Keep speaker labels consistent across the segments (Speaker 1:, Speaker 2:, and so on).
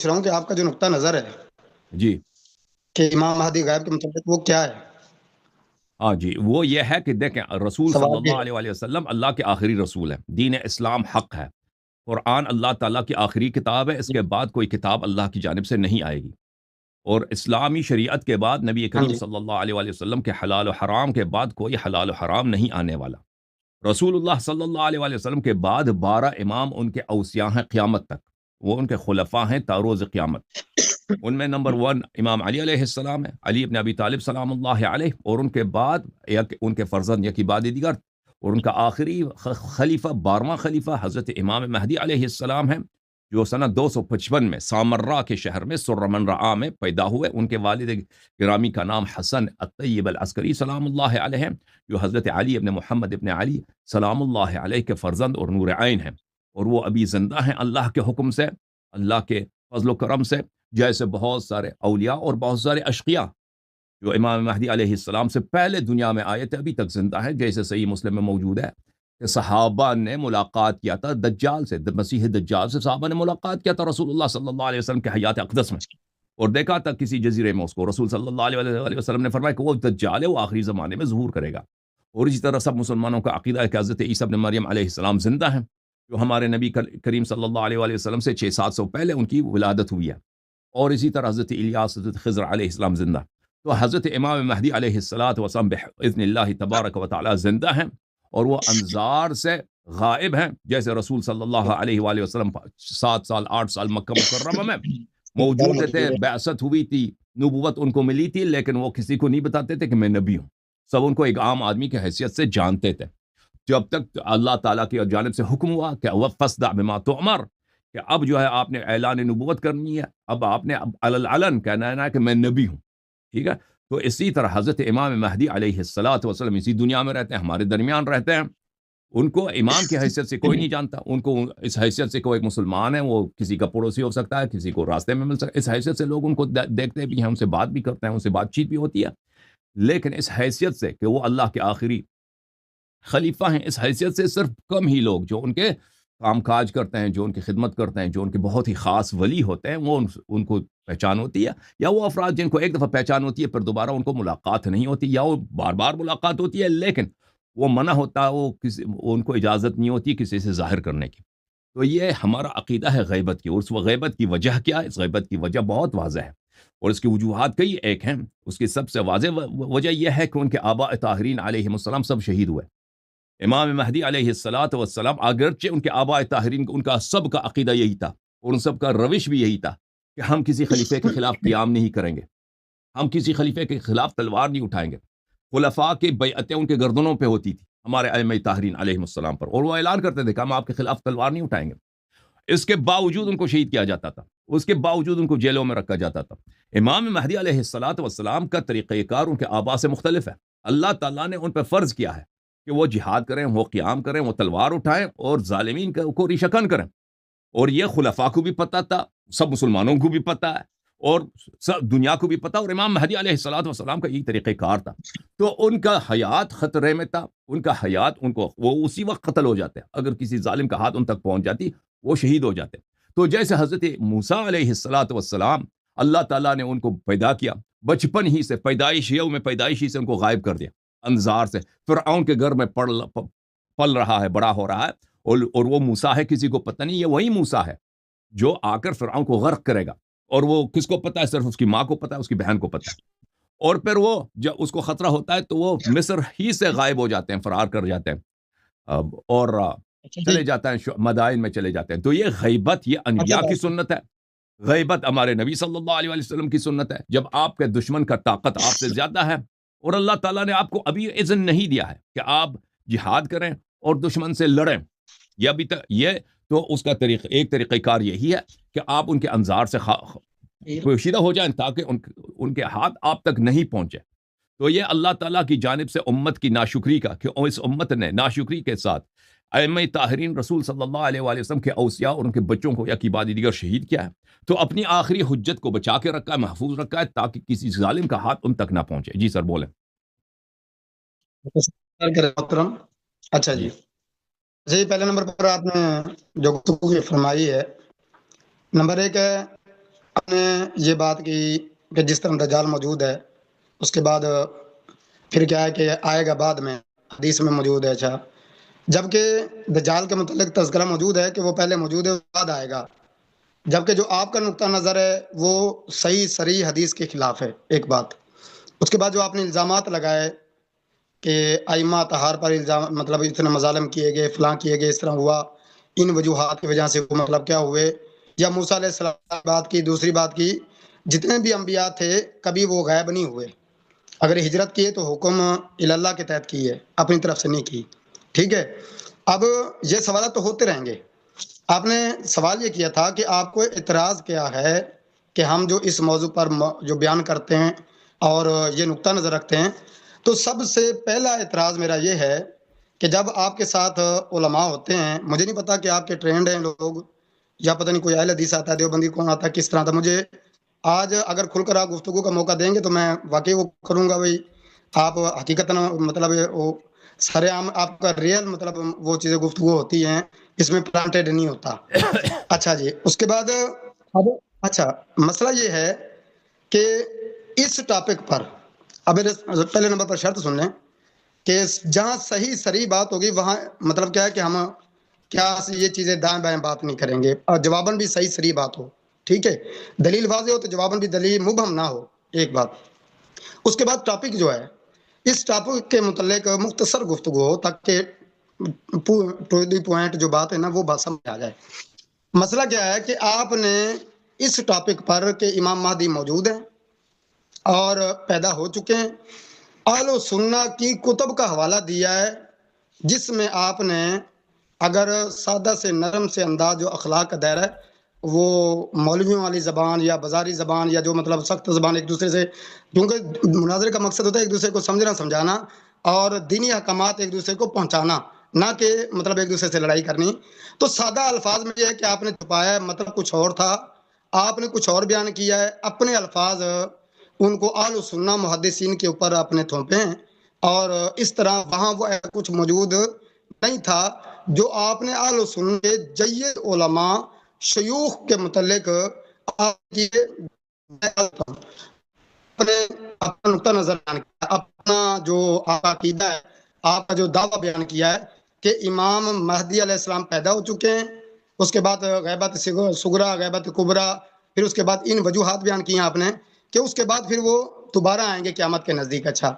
Speaker 1: رہا ہوں کہ آپ کا جو نقطہ نظر ہے
Speaker 2: جی
Speaker 1: کہ امام مہدی غائب کے متعلق وہ کیا ہے؟
Speaker 2: ہاں جی، وہ یہ ہے کہ دیکھیں رسول صلی
Speaker 1: سوال یہ
Speaker 2: اللہ علیہ وآلہ وسلم اللہ کے آخری رسول ہیں، دین اسلام حق ہے، قرآن اللہ تعالیٰ کی آخری کتاب ہے، اس
Speaker 1: ہے۔
Speaker 2: کے بعد کوئی کتاب اللہ کی جانب سے نہیں آئے گی، اور اسلامی شریعت کے بعد نبی
Speaker 1: ہاں
Speaker 2: کریم
Speaker 1: جی،
Speaker 2: صلی اللہ علیہ وآلہ وسلم کے حلال و حرام کے بعد کوئی حلال و حرام نہیں آنے والا۔ رسول اللہ صلی اللہ علیہ وآلہ وسلم کے بعد 12 امام ان کے اوصیاء ہیں قیامت تک، وہ ان کے خلفاء ہیں تا روز قیامت۔ ان میں نمبر 1 امام علی علیہ السلام ہے، علی ابن ابی طالب سلام اللہ علیہ، اور ان کے بعد ان کے فرزند یکی بعد دیگر، اور ان کا آخری خلیفہ 12واں خلیفہ حضرت امام مہدی علیہ السلام ہے، جو سنہ 255 میں سامرہ کے شہر میں سرمن رعا میں پیدا ہوئے۔ ان کے والد گرامی کا نام حسن الطیب العسکری سلام اللہ علیہ، جو حضرت علی ابن محمد ابن علی سلام اللہ علیہ کے فرزند اور نور عین ہیں، اور وہ ابھی زندہ ہیں اللہ کے حکم سے، اللہ کے فضل و کرم سے، جیسے بہت سارے اولیاء اور بہت سارے اشقیاء جو امام مہدی علیہ السلام سے پہلے دنیا میں آئے تھے ابھی تک زندہ ہیں، جیسے صحیح مسلم میں موجود ہے کہ صحابہ نے ملاقات کیا تھا دجال سے، مسیح دجال سے صحابہ نے ملاقات کیا تھا رسول اللہ صلی اللہ علیہ وسلم کے حیات اقدس میں، اور دیکھا تھا کسی جزیرے میں اس کو۔ رسول صلی اللہ علیہ وسلم نے فرمایا کہ وہ دجال ہے، وہ آخری زمانے میں ظہور کرے گا۔ اور اسی طرح سب مسلمانوں کا عقیدہ ہے کہ حضرت عیسیٰ ابن مریم علیہ السلام زندہ ہیں، جو ہمارے نبی کریم صلی اللہ علیہ وسلم سے 600-700 پہلے ان کی ولادت ہوئی ہے۔ اور اسی طرح حضرت الیاس، حضرت خضر علیہ السلام زندہ۔ تو حضرت امام مہدی علیہ السلام باذن اللہ تبارک و تعالی زندہ ہیں، اور وہ انظار سے غائب ہیں، جیسے رسول صلی اللہ علیہ وآلہ وسلم 7 سال 8 سال مکہ مکرمہ میں موجود تھے، بعثت ہوئی تھی، نبوت ان کو ملی تھی، لیکن وہ کسی کو نہیں بتاتے تھے کہ میں نبی ہوں، سب ان کو ایک عام آدمی کی حیثیت سے جانتے تھے، جب تک اللہ تعالیٰ کی جانب سے حکم ہوا کہ وَفَصْدَعْ بِمَا تُؤْمَرْ، کہ اب جو ہے آپ نے اعلان نبوت کرنی ہے، اب آپ نے علن کہنا ہے کہ میں نبی ہوں، ٹھیک ہے۔ تو اسی طرح حضرت امام مہدی علیہ السلام اسی دنیا میں رہتے ہیں، ہمارے درمیان رہتے ہیں، ان کو امام کی حیثیت سے کوئی نہیں جانتا، ان کو اس حیثیت سے کوئی مسلمان ہے، وہ کسی کا پڑوسی ہو سکتا ہے، کسی کو راستے میں مل سکتا ہے، اس حیثیت سے لوگ ان کو دیکھتے بھی ہیں، ان سے بات بھی کرتے ہیں، ان سے بات چیت بھی ہوتی ہے، لیکن اس حیثیت سے کہ وہ اللہ کے آخری خلیفہ ہیں، اس حیثیت سے صرف کم ہی لوگ جو ان کے کام کاج کرتے ہیں، جو ان کی خدمت کرتے ہیں، جو ان کے بہت ہی خاص ولی ہوتے ہیں، وہ ان کو پہچان ہوتی ہے، یا وہ افراد جن کو ایک دفعہ پہچان ہوتی ہے پھر دوبارہ ان کو ملاقات نہیں ہوتی، یا وہ بار بار ملاقات ہوتی ہے لیکن وہ منع ہوتا ہے، ان کو اجازت نہیں ہوتی کسی سے ظاہر کرنے کی۔ تو یہ ہمارا عقیدہ ہے غیبت کی، اور اس غیبت کی وجہ کیا ہے؟ اس غیبت کی وجہ بہت واضح ہے، اور اس کی وجوہات کئی ایک ہیں۔ اس کی سب سے واضح وجہ یہ ہے کہ ان کے آباء طاہرین علیہم السلام سب شہید ہوئے۔ امام مہدی علیہ السلام اگرچہ ان کے آباء طاہرین ان کا سب کا عقیدہ یہی تھا، اور ان سب کا روش بھی یہی تھا کہ ہم کسی خلیفے کے خلاف قیام نہیں کریں گے، ہم کسی خلیفے کے خلاف تلوار نہیں اٹھائیں گے۔ خلفاء کی بیعتیں ان کے گردنوں پہ ہوتی تھی ہمارے ائمہ طاہرین علیہ السلام پر، اور وہ اعلان کرتے تھے کہ ہم آپ کے خلاف تلوار نہیں اٹھائیں گے۔ اس کے باوجود ان کو شہید کیا جاتا تھا، اس کے باوجود ان کو جیلوں میں رکھا جاتا تھا۔ امام مہدی علیہ السلام کا طریقہ کار ان کے آباء سے مختلف ہے۔ اللہ تعالیٰ نے ان پہ فرض کیا ہے کہ وہ جہاد کریں، وہ قیام کریں، وہ تلوار اٹھائیں اور ظالمین کو ریشہ کن کریں، اور یہ خلفاء کو بھی پتہ تھا، سب مسلمانوں کو بھی پتہ ہے، اور سب دنیا کو بھی پتہ، اور امام مہدی علیہ السلام کا یہی طریقہ کار تھا۔ تو ان کا حیات خطرے میں تھا، ان کا حیات وہ اسی وقت قتل ہو جاتے، اگر کسی ظالم کا ہاتھ ان تک پہنچ جاتی وہ شہید ہو جاتے۔ تو جیسے حضرت موسیٰ علیہ السلام اللہ تعالیٰ نے ان کو پیدا کیا، بچپن ہی سے پیدائش ہی سے ان کو غائب کر دیا انظار سے، فرعون کے گھر میں پل رہا ہے، بڑا ہو رہا ہے، اور وہ موسیٰ ہے کسی کو پتہ نہیں، یہ وہی موسیٰ ہے جو آ کر فرعون کو غرق کرے گا، اور وہ کس کو پتہ ہے؟ صرف اس کی ماں کو پتہ ہے، اس کی بہن کو پتہ ہے، اور پھر وہ جب اس کو خطرہ ہوتا ہے تو وہ مصر ہی سے غائب ہو جاتے ہیں، فرار کر جاتے ہیں، اور چلے جاتے ہیں مدائن میں چلے جاتے ہیں۔ تو یہ غیبت، یہ انبیاء کی سنت ہے، غیبت ہمارے نبی صلی اللہ علیہ وسلم کی سنت ہے۔ جب آپ کے دشمن کا طاقت آپ سے زیادہ ہے، اور اللہ تعالیٰ نے آپ کو ابھی اذن نہیں دیا ہے کہ آپ جہاد کریں اور دشمن سے لڑیں، یہ تو اس کا ایک طریقہ کار یہی ہے کہ آپ ان کے انظار سے پوشیدہ ہو جائیں تاکہ ان کے ہاتھ آپ تک نہیں پہنچے۔ تو یہ اللہ تعالیٰ کی جانب سے امت کی ناشکری کا، کہ اس امت نے ناشکری کے ساتھ ائمہ طاہرین رسول صلی اللہ علیہ وآلہ وسلم کے اوصیاء اور ان کے بچوں کو یا کی بعد دیگر شہید کیا ہے، تو اپنی آخری حجت کو بچا کے رکھا ہے، محفوظ رکھا ہے، تاکہ کسی ظالم کا ہاتھ ان تک نہ پہنچے۔ جی سر بولیں۔
Speaker 1: محترم، اچھا
Speaker 2: جی
Speaker 1: جی، پہلے نمبر پر آپ نے جو گفتگو فرمائی ہے، نمبر 1 ہے نے یہ بات کی کہ جس طرح دجال موجود ہے اس کے بعد پھر کیا ہے کہ آئے گا بعد میں، حدیث میں موجود ہے. اچھا، جبکہ دجال کے متعلق تذکرہ موجود ہے کہ وہ پہلے موجود ہے بعد آئے گا، جبکہ جو آپ کا نقطہ نظر ہے وہ صحیح صریح حدیث کے خلاف ہے. ایک بات. اس کے بعد جو آپ نے الزامات لگائے کہ ائمہ طہار پر الزام مطلب اتنے مظالم کیے گئے، فلاں کیے گئے، اس طرح ہوا، ان وجوہات کی وجہ سے وہ مطلب کیا ہوئے، یا موسیٰ علیہ السلام کی بات کی. دوسری بات کی، جتنے بھی انبیاء تھے کبھی وہ غائب نہیں ہوئے. اگر ہجرت کیے تو حکم اللہ کے تحت کی ہے، اپنی طرف سے نہیں کی. ٹھیک ہے. اب یہ سوالات تو ہوتے رہیں گے. آپ نے سوال یہ کیا تھا کہ آپ کو اعتراض کیا ہے کہ ہم جو اس موضوع پر جو بیان کرتے ہیں اور یہ نقطہ نظر رکھتے ہیں. تو سب سے پہلا اعتراض میرا یہ ہے کہ جب آپ کے ساتھ علماء ہوتے ہیں، مجھے نہیں پتا کہ آپ کے ٹرینڈ ہیں لوگ یا پتہ نہیں کوئی اہل حدیث آتا ہے، دیوبندی کون آتا ہے، کس طرح تھا. مجھے آج اگر کھل کر آپ گفتگو کا موقع دیں گے تو میں واقعی وہ کروں گا. بھائی آپ حقیقت مطلب وہ سارے عام آپ کا ریئل مطلب وہ چیزیں گفتگو ہوتی ہیں، اس میں پلانٹیڈ نہیں ہوتا. اچھا جی، اس کے بعد اب اچھا مسئلہ یہ ہے کہ اس ٹاپک پر اب میرے پہلے نمبر پر شرط سن لیں کہ جہاں صحیح صریح بات ہوگی وہاں مطلب کیا ہے کہ ہم کیا یہ چیزیں دائیں بائیں بات نہیں کریں گے، اور جواباً بھی صحیح صریح بات ہو. ٹھیک ہے، دلیل واضح ہو تو جواباً بھی دلیل مبہم نہ ہو. ایک بات. اس کے بعد ٹاپک جو ہے، اس ٹاپک کے متعلق مختصر گفتگو ہو تاکہ ٹو دی پوائنٹ جو بات ہے نا وہ بات سمجھ آ جائے. مسئلہ کیا ہے کہ آپ نے اس ٹاپک پر کہ امام مہدی موجود ہیں اور پیدا ہو چکے ہیں، اہل و سنہ کی کتب کا حوالہ دیا ہے، جس میں آپ نے اگر سادہ سے نرم سے انداز جو اخلاق کا دائرہ ہے وہ مولویوں والی زبان یا بازاری زبان یا جو مطلب سخت زبان ایک دوسرے سے، کیونکہ مناظرے کا مقصد ہوتا ہے ایک دوسرے کو سمجھنا سمجھانا اور دینی احکامات ایک دوسرے کو پہنچانا، نہ کہ مطلب ایک دوسرے سے لڑائی کرنی. تو سادہ الفاظ میں یہ ہے کہ آپ نے چھپایا ہے، مطلب کچھ اور تھا، آپ نے کچھ اور بیان کیا ہے، اپنے الفاظ ان کو اہل و سنہ محدثین کے اوپر اپنے تھوپے ہیں، اور اس طرح وہاں وہ کچھ موجود نہیں تھا جو آپ نے اہل و سنہ کے جید علماء شیوخ کے متعلق اپنے اپنا نقطہ نظر بیان کیا، اپنا جو آپ کا عقیدہ ہے، آپ کا جو دعویٰ بیان کیا ہے کہ امام مہدی علیہ السلام پیدا ہو چکے ہیں. اس کے بعد غیبت صغریٰ، غیبت کبریٰ، پھر اس کے بعد ان وجوہات بیان کی ہیں آپ نے کہ اس کے بعد پھر وہ دوبارہ آئیں گے قیامت کے نزدیک. اچھا،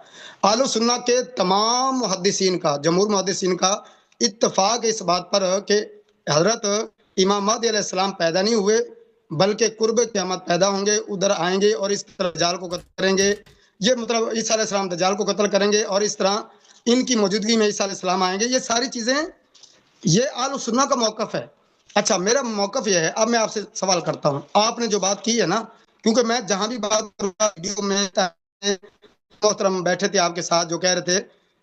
Speaker 1: اہل سنہ کے تمام محدثین کا، جمہور محدثین کا اتفاق اس بات پر کہ حضرت امام مہدی علیہ السلام پیدا نہیں ہوئے بلکہ قرب قیامت پیدا ہوں گے، ادھر آئیں گے اور اس طرح دجال کو قتل کریں گے. یہ مطلب عیسیٰ علیہ السلام دجال کو قتل کریں گے اور اس طرح ان کی موجودگی میں عیسیٰ علیہ السلام آئیں گے. یہ ساری چیزیں یہ اہل سنہ کا موقف ہے. اچھا، میرا موقف یہ ہے، اب میں آپ سے سوال کرتا ہوں، آپ نے جو بات کی ہے نا، کیونکہ میں جہاں بھی بات کروں گا ویڈیو میں محترم بیٹھے تھے آپ کے ساتھ جو کہہ رہے تھے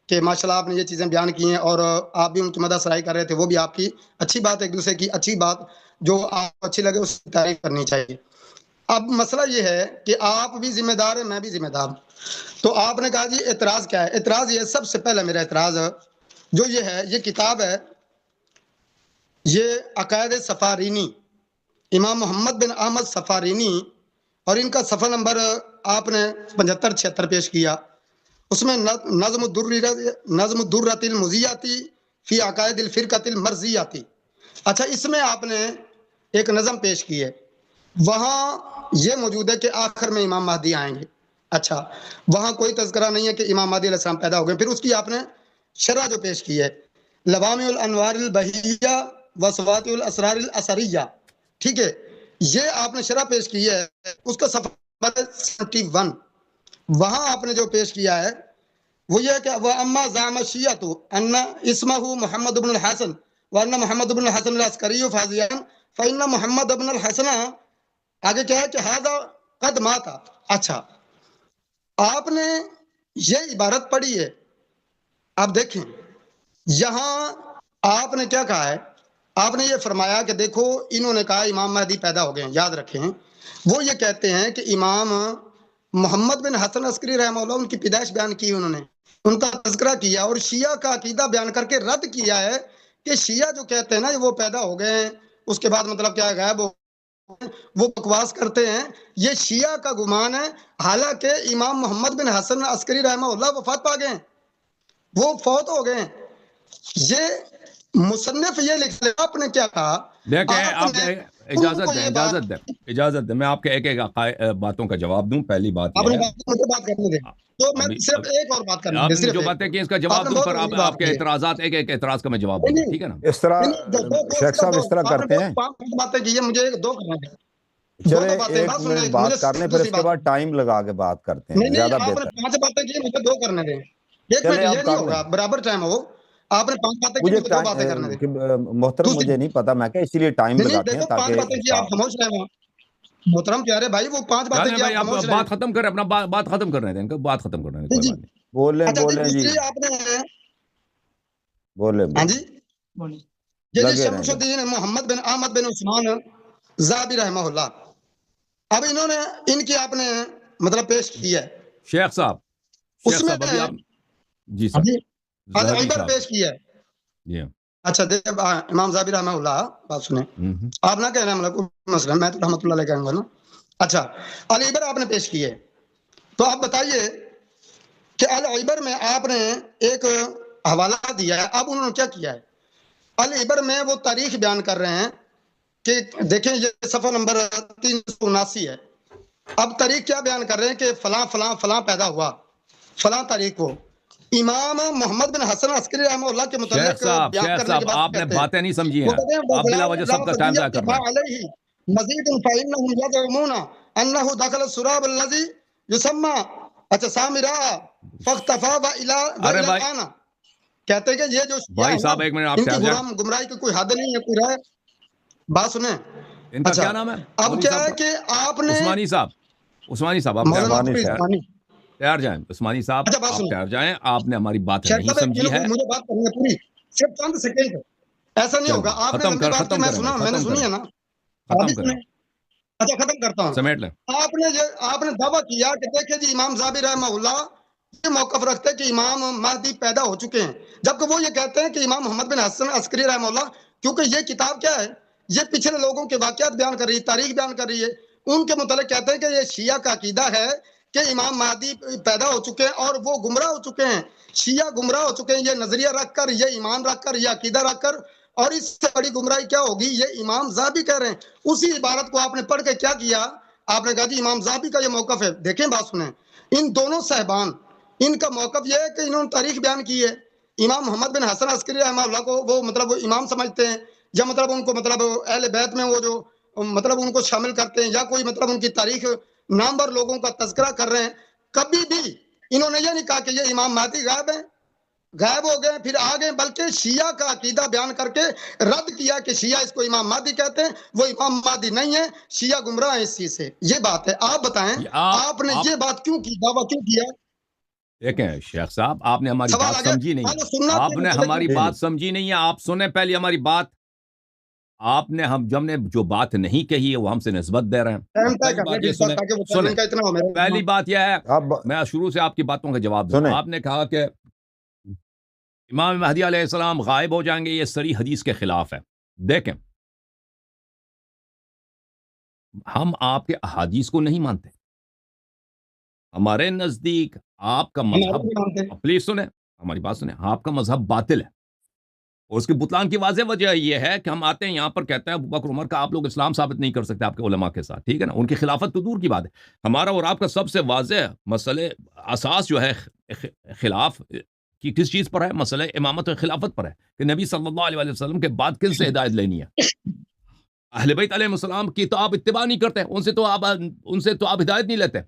Speaker 1: کہ ماشاءاللہ آپ نے یہ چیزیں بیان کی ہیں اور آپ بھی ان کی مدح سرائی کر رہے تھے، وہ بھی آپ کی اچھی بات، ایک دوسرے کی اچھی بات جو آپ کو اچھی لگے اس کی تعریف کرنی چاہیے. اب مسئلہ یہ ہے کہ آپ بھی ذمہ دار ہیں، میں بھی ذمہ دار ہوں. تو آپ نے کہا جی اعتراض کیا ہے؟ اعتراض یہ، سب سے پہلا میرا اعتراض جو یہ ہے، یہ کتاب ہے، یہ عقائد سفارینی، امام محمد بن احمد سفارینی، اور ان کا صفحہ نمبر آپ نے 75-76 پیش کیا. اس میں نظم الدرۃ المزیاتی فی عقائد الفرقۃ المرضیاتی. اچھا، اس میں آپ نے ایک نظم پیش کی ہے، وہاں یہ موجود ہے کہ آخر میں امام مہدی آئیں گے. اچھا، وہاں کوئی تذکرہ نہیں ہے کہ امام مہدی علیہ السلام پیدا ہو گئے. پھر اس کی آپ نے شرح جو پیش کی ہے، لوامع الانوار البہیہ و سوات الاسرار الاثریہ، ٹھیک ہے، یہ آپ نے شرح پیش کی ہے، اس کا صفحہ 71. وہاں آپ نے جو پیش کیا ہے وہ یہ ہے کہ وَأَمَّا زَعَمَ الشِّيَّةُ أَنَّ اسْمَهُ محمد بن الحسن وَأَنَّ محمد بن الحسن العسکری فاضیان فَإِنَّ محمد بن الحسن، آگے کیا ہے کہ هذا قد مات. اچھا، آپ نے یہ عبارت پڑھی ہے. آپ دیکھیں یہاں آپ نے کیا کہا ہے، آپ نے یہ فرمایا کہ دیکھو انہوں نے کہا امام مہدی پیدا ہو گئے ہیں. یاد رکھیں وہ یہ کہتے ہیں کہ امام محمد بن حسن عسکری رحمہ اللہ ان کی پیدائش بیان کی، انہوں نے ان کا تذکرہ کیا اور شیعہ کا عقیدہ بیان کر کے رد کیا ہے کہ شیعہ جو کہتے ہیں نا وہ پیدا ہو گئے ہیں، اس کے بعد مطلب کیا غائب ہو وہ بکواس کرتے ہیں، یہ شیعہ کا گمان ہے، حالانکہ امام محمد بن حسن عسکری رحمہ اللہ وفات پا گئے ہیں، وہ فوت ہو گئے ہیں۔ یہ مصنف یہ لکھ لے، آپ نے کیا کہا؟
Speaker 2: دیکھیں آپ
Speaker 1: نے
Speaker 2: اجازت دیں اجازت دیں میں آپ کے ایک ایک باتوں کا جواب دوں۔ پہلی بات
Speaker 1: آپ
Speaker 2: یہ
Speaker 1: نے
Speaker 2: ہے
Speaker 1: مجھے بات کرنے دیں، تو میں صرف ایک اور بات کرنے
Speaker 2: آپ
Speaker 1: دیں،
Speaker 2: نے
Speaker 1: صرف
Speaker 2: جو
Speaker 1: ایک۔
Speaker 2: باتیں کی اس کا
Speaker 1: آپ
Speaker 2: جواب
Speaker 1: نے
Speaker 2: دوں،
Speaker 1: بہت
Speaker 2: پھر
Speaker 1: اچھی
Speaker 2: آپ
Speaker 1: بات
Speaker 2: کے
Speaker 1: کی ہے۔
Speaker 2: اعتراضات ایک ایک اعتراض کا میں جواب دوں گا، ٹھیک ہے نا؟
Speaker 3: اس طرح شیخ صاحب اس طرح کرتے ہیں،
Speaker 1: پانچ باتیں کی ہیں، مجھے دو کرنا ہے۔
Speaker 3: چلے ایک منٹ بات کر لیں، پھر اس کے بعد ٹائم لگا کے بات کرتے ہیں،
Speaker 1: نہیں
Speaker 3: زیادہ
Speaker 1: آپ نے
Speaker 3: بہتر۔
Speaker 1: 5 باتیں کی، مجھے 2 کرنے دیں۔ ایک منٹ،
Speaker 3: چلے
Speaker 1: یہ
Speaker 3: آپ
Speaker 1: نہیں
Speaker 3: کر
Speaker 1: ہوگا،
Speaker 3: لیں،
Speaker 1: برابر ٹائم ہو۔ آپ نے 5 باتیں کی،
Speaker 3: مجھے
Speaker 1: مجھے 2 باتیں کرنے دیں۔
Speaker 3: محترم
Speaker 1: دوسری
Speaker 3: مجھے نہیں پتا، میں کہ اسی لیے ٹائم
Speaker 1: نہیں
Speaker 3: لگاتے ہیں
Speaker 1: دیکھو 5 باتیں کی،
Speaker 3: تاکہ
Speaker 1: آپ خاموش رہے وہاں۔ محترم پیارے بھائی، وہ 5 باتیں کی،
Speaker 2: بھائی
Speaker 1: آپ
Speaker 2: آپ
Speaker 1: خاموش رہے۔
Speaker 2: بات ختم کریں، اپنا بات ختم کرنے دیں، بات ختم کرنے دیں،
Speaker 1: جی
Speaker 2: کوئی
Speaker 1: جی،
Speaker 2: بات نہیں۔
Speaker 3: بولیں
Speaker 1: اچھا جی،
Speaker 3: جی،
Speaker 1: دوسری آپ نے
Speaker 3: بولیں
Speaker 1: ہاں جی، یہ جی
Speaker 3: لگے رہیں
Speaker 1: شمس الدین محمد بن احمد بن عثمان ذہبی رحمہ اللہ، اب انہوں نے ان کی آپ نے مطلب پیش کی ہے،
Speaker 2: شیخ صاحب
Speaker 1: اس میں
Speaker 2: ابھی آپ جی
Speaker 1: ہاں جی
Speaker 2: صاحب ذہبی
Speaker 1: العبر
Speaker 2: صاحب
Speaker 1: پیش کی ہے۔
Speaker 2: جی
Speaker 1: اچھا دیکھ امام ذہبی رحمہ اللہ، بات سنیں، آپ نہ کہہ رہے ہیں کوئی مسئلہ، میں تو رحمۃ اللہ علیہ کہوں گا نا۔ اچھا العبر آپ نے پیش کی ہے، تو آپ بتائیے کہ العبر میں آپ نے ایک حوالہ دیا ہے، اب انہوں نے کیا کیا ہے؟ العبر میں وہ تاریخ بیان کر رہے ہیں کہ دیکھیں یہ صفحہ نمبر 379 ہے، اب تاریخ کیا بیان کر رہے ہیں کہ فلاں فلاں فلاں پیدا ہوا فلاں تاریخ کو، امام محمد بن حسن عسکری رحمہ اللہ کے متعلق بیان کرنے کے بعد
Speaker 2: آپ نے
Speaker 1: کہتے ہیں،
Speaker 2: باتیں نہیں سمجھی
Speaker 1: وہ
Speaker 2: ہیں،
Speaker 1: کہتے ہیں
Speaker 2: آپ بلا وجہ سب کا ٹائم ضائع کر رہے ہیں۔
Speaker 1: مزید فإنهم يزعمون انه دخل السراب الذي يسمى اچھا سامرا فاختفى
Speaker 2: ارے بھائی
Speaker 1: الان، کہتے ہیں کہ یہ جو شیعہ
Speaker 2: بھائی
Speaker 1: ہے نا،
Speaker 2: صاحب ایک منٹ آپ
Speaker 1: ان کی
Speaker 2: ٹھہر جائیں،
Speaker 1: گمراہی کی کوئی حد نہیں ہے، کوئی رائے بات سنیں۔
Speaker 2: ان کا
Speaker 1: اچھا
Speaker 2: کیا نام ہے؟
Speaker 1: اب
Speaker 2: مولوی
Speaker 1: کیا
Speaker 2: صاحب
Speaker 1: ہے
Speaker 2: کا
Speaker 1: کہ آپ نے
Speaker 2: عثمانی صاحب آپ
Speaker 1: مولانا
Speaker 3: عثمانی صاحب
Speaker 2: ٹھہر جائیں، عثمانی صاحب
Speaker 1: اچھا بات
Speaker 2: آپ
Speaker 1: سنیں،
Speaker 2: ٹھہر جائیں، آپ نے ہماری بات
Speaker 1: شیخ
Speaker 2: نہیں
Speaker 1: صاحب
Speaker 2: سمجھی ہے۔
Speaker 1: مجھے بات کرنی ہے پوری، صرف چند سیکنڈ، ایسا نہیں
Speaker 2: چل
Speaker 1: ہوگا، آپ نے لمبی بات کی،
Speaker 2: ختم
Speaker 1: میں
Speaker 2: کریں
Speaker 1: سنا،
Speaker 2: بھائی،
Speaker 1: میں نے
Speaker 2: ختم
Speaker 1: سنی
Speaker 2: کریں،
Speaker 1: ہے نا، آپ بھی
Speaker 2: ختم کریں،
Speaker 1: سنیں۔ اچھا ختم کرتا ہوں،
Speaker 2: سمیٹ لیں۔
Speaker 1: آپ نے دعویٰ کیا کہ دیکھیں جی امام ذہبی رحمہ اللہ یہ موقف رکھتے ہیں کہ امام مہدی پیدا ہو چکے ہیں، جبکہ وہ یہ کہتے ہیں کہ امام محمد بن حسن عسکری رحمہ اللہ، کیونکہ یہ کتاب کیا ہے، یہ پچھلے لوگوں کے واقعات بیان کر رہی ہے، تاریخ بیان کر رہی ہے، ان کے متعلق کہتے ہیں کہ یہ شیعہ کا عقیدہ ہے کہ امام مہدی پیدا ہو چکے ہیں اور وہ گمراہ ہو چکے ہیں، شیعہ گمراہ ہو چکے ہیں، یہ نظریہ رکھ کر، یہ ایمان رکھ کر، یہ عقیدہ رکھ کر، اور اس سے بڑی گمراہی کیا ہوگی، یہ امام ذہبی کہہ رہے ہیں۔ اسی عبارت کو آپ نے پڑھ کے کیا کیا، آپ نے کہا جی امام ذہبی کا یہ موقف ہے۔ دیکھیں بات سنیں، ان دونوں صاحبان، ان کا موقف یہ ہے کہ انہوں نے تاریخ بیان کی ہے، امام محمد بن حسن عسکری رحمہ اللہ کو وہ مطلب وہ امام سمجھتے ہیں، یا مطلب ان کو مطلب اہل بیت میں وہ جو مطلب ان کو شامل کرتے ہیں، یا کوئی مطلب ان کی تاریخ نامور لوگوں کا تذکرہ کر رہے ہیں۔ کبھی بھی انہوں نے یہ نہیں کہا کہ یہ امام مہدی غائب ہو گئے پھر آ گئے، بلکہ شیعہ کا عقیدہ بیان کر کے رد کیا کہ شیعہ اس کو امام مہدی کہتے ہیں، وہ امام مہدی نہیں ہے، شیعہ گمراہ ہیں اس چیز سے۔ یہ بات ہے، آپ بتائیں آپ نے یہ بات کیوں کی، دعویٰ کیوں کیا؟
Speaker 2: دیکھیں شیخ صاحب آپ نے ہماری
Speaker 1: سوال
Speaker 2: بات
Speaker 1: آ گیا،
Speaker 2: سمجھی نہیں ہے،
Speaker 1: سننا
Speaker 2: آپ نے ہماری بات سمجھی نہیں ہے، آپ سنیں پہلی ہماری بات، آپ نے ہم نے جو بات نہیں کہی ہے وہ ہم سے نسبت دے رہے ہیں۔ پہلی بات یہ سنیں، پہلی بات یہ ہے، میں شروع سے آپ کی باتوں کا جواب دوں۔ آپ نے کہا کہ امام مہدی علیہ السلام غائب ہو جائیں گے، یہ صریح حدیث کے خلاف ہے۔ دیکھیں ہم آپ کے احادیث کو نہیں مانتے، ہمارے نزدیک آپ کا مذہب، پلیز سنیں ہماری بات سنیں، آپ کا مذہب باطل ہے، اور اس کے بطلان کی واضح وجہ یہ ہے کہ ہم آتے ہیں یہاں پر کہتے ہیں ابو بکر عمر کا آپ لوگ اسلام ثابت نہیں کر سکتے آپ کے علماء کے ساتھ، ٹھیک ہے نا، ان کی خلافت تو دور کی بات ہے، ہمارا اور آپ کا سب سے واضح مسئلے اساس جو ہے خلاف کی کس چیز پر ہے، مسئلہ امامت و خلافت پر ہے، کہ نبی صلی اللہ علیہ وسلم کے بعد کن سے ہدایت لینی ہے؟ اہل بیت علیہ السلام کی تو آپ اتباع نہیں کرتے، ان سے تو آپ ہدایت نہیں لیتے۔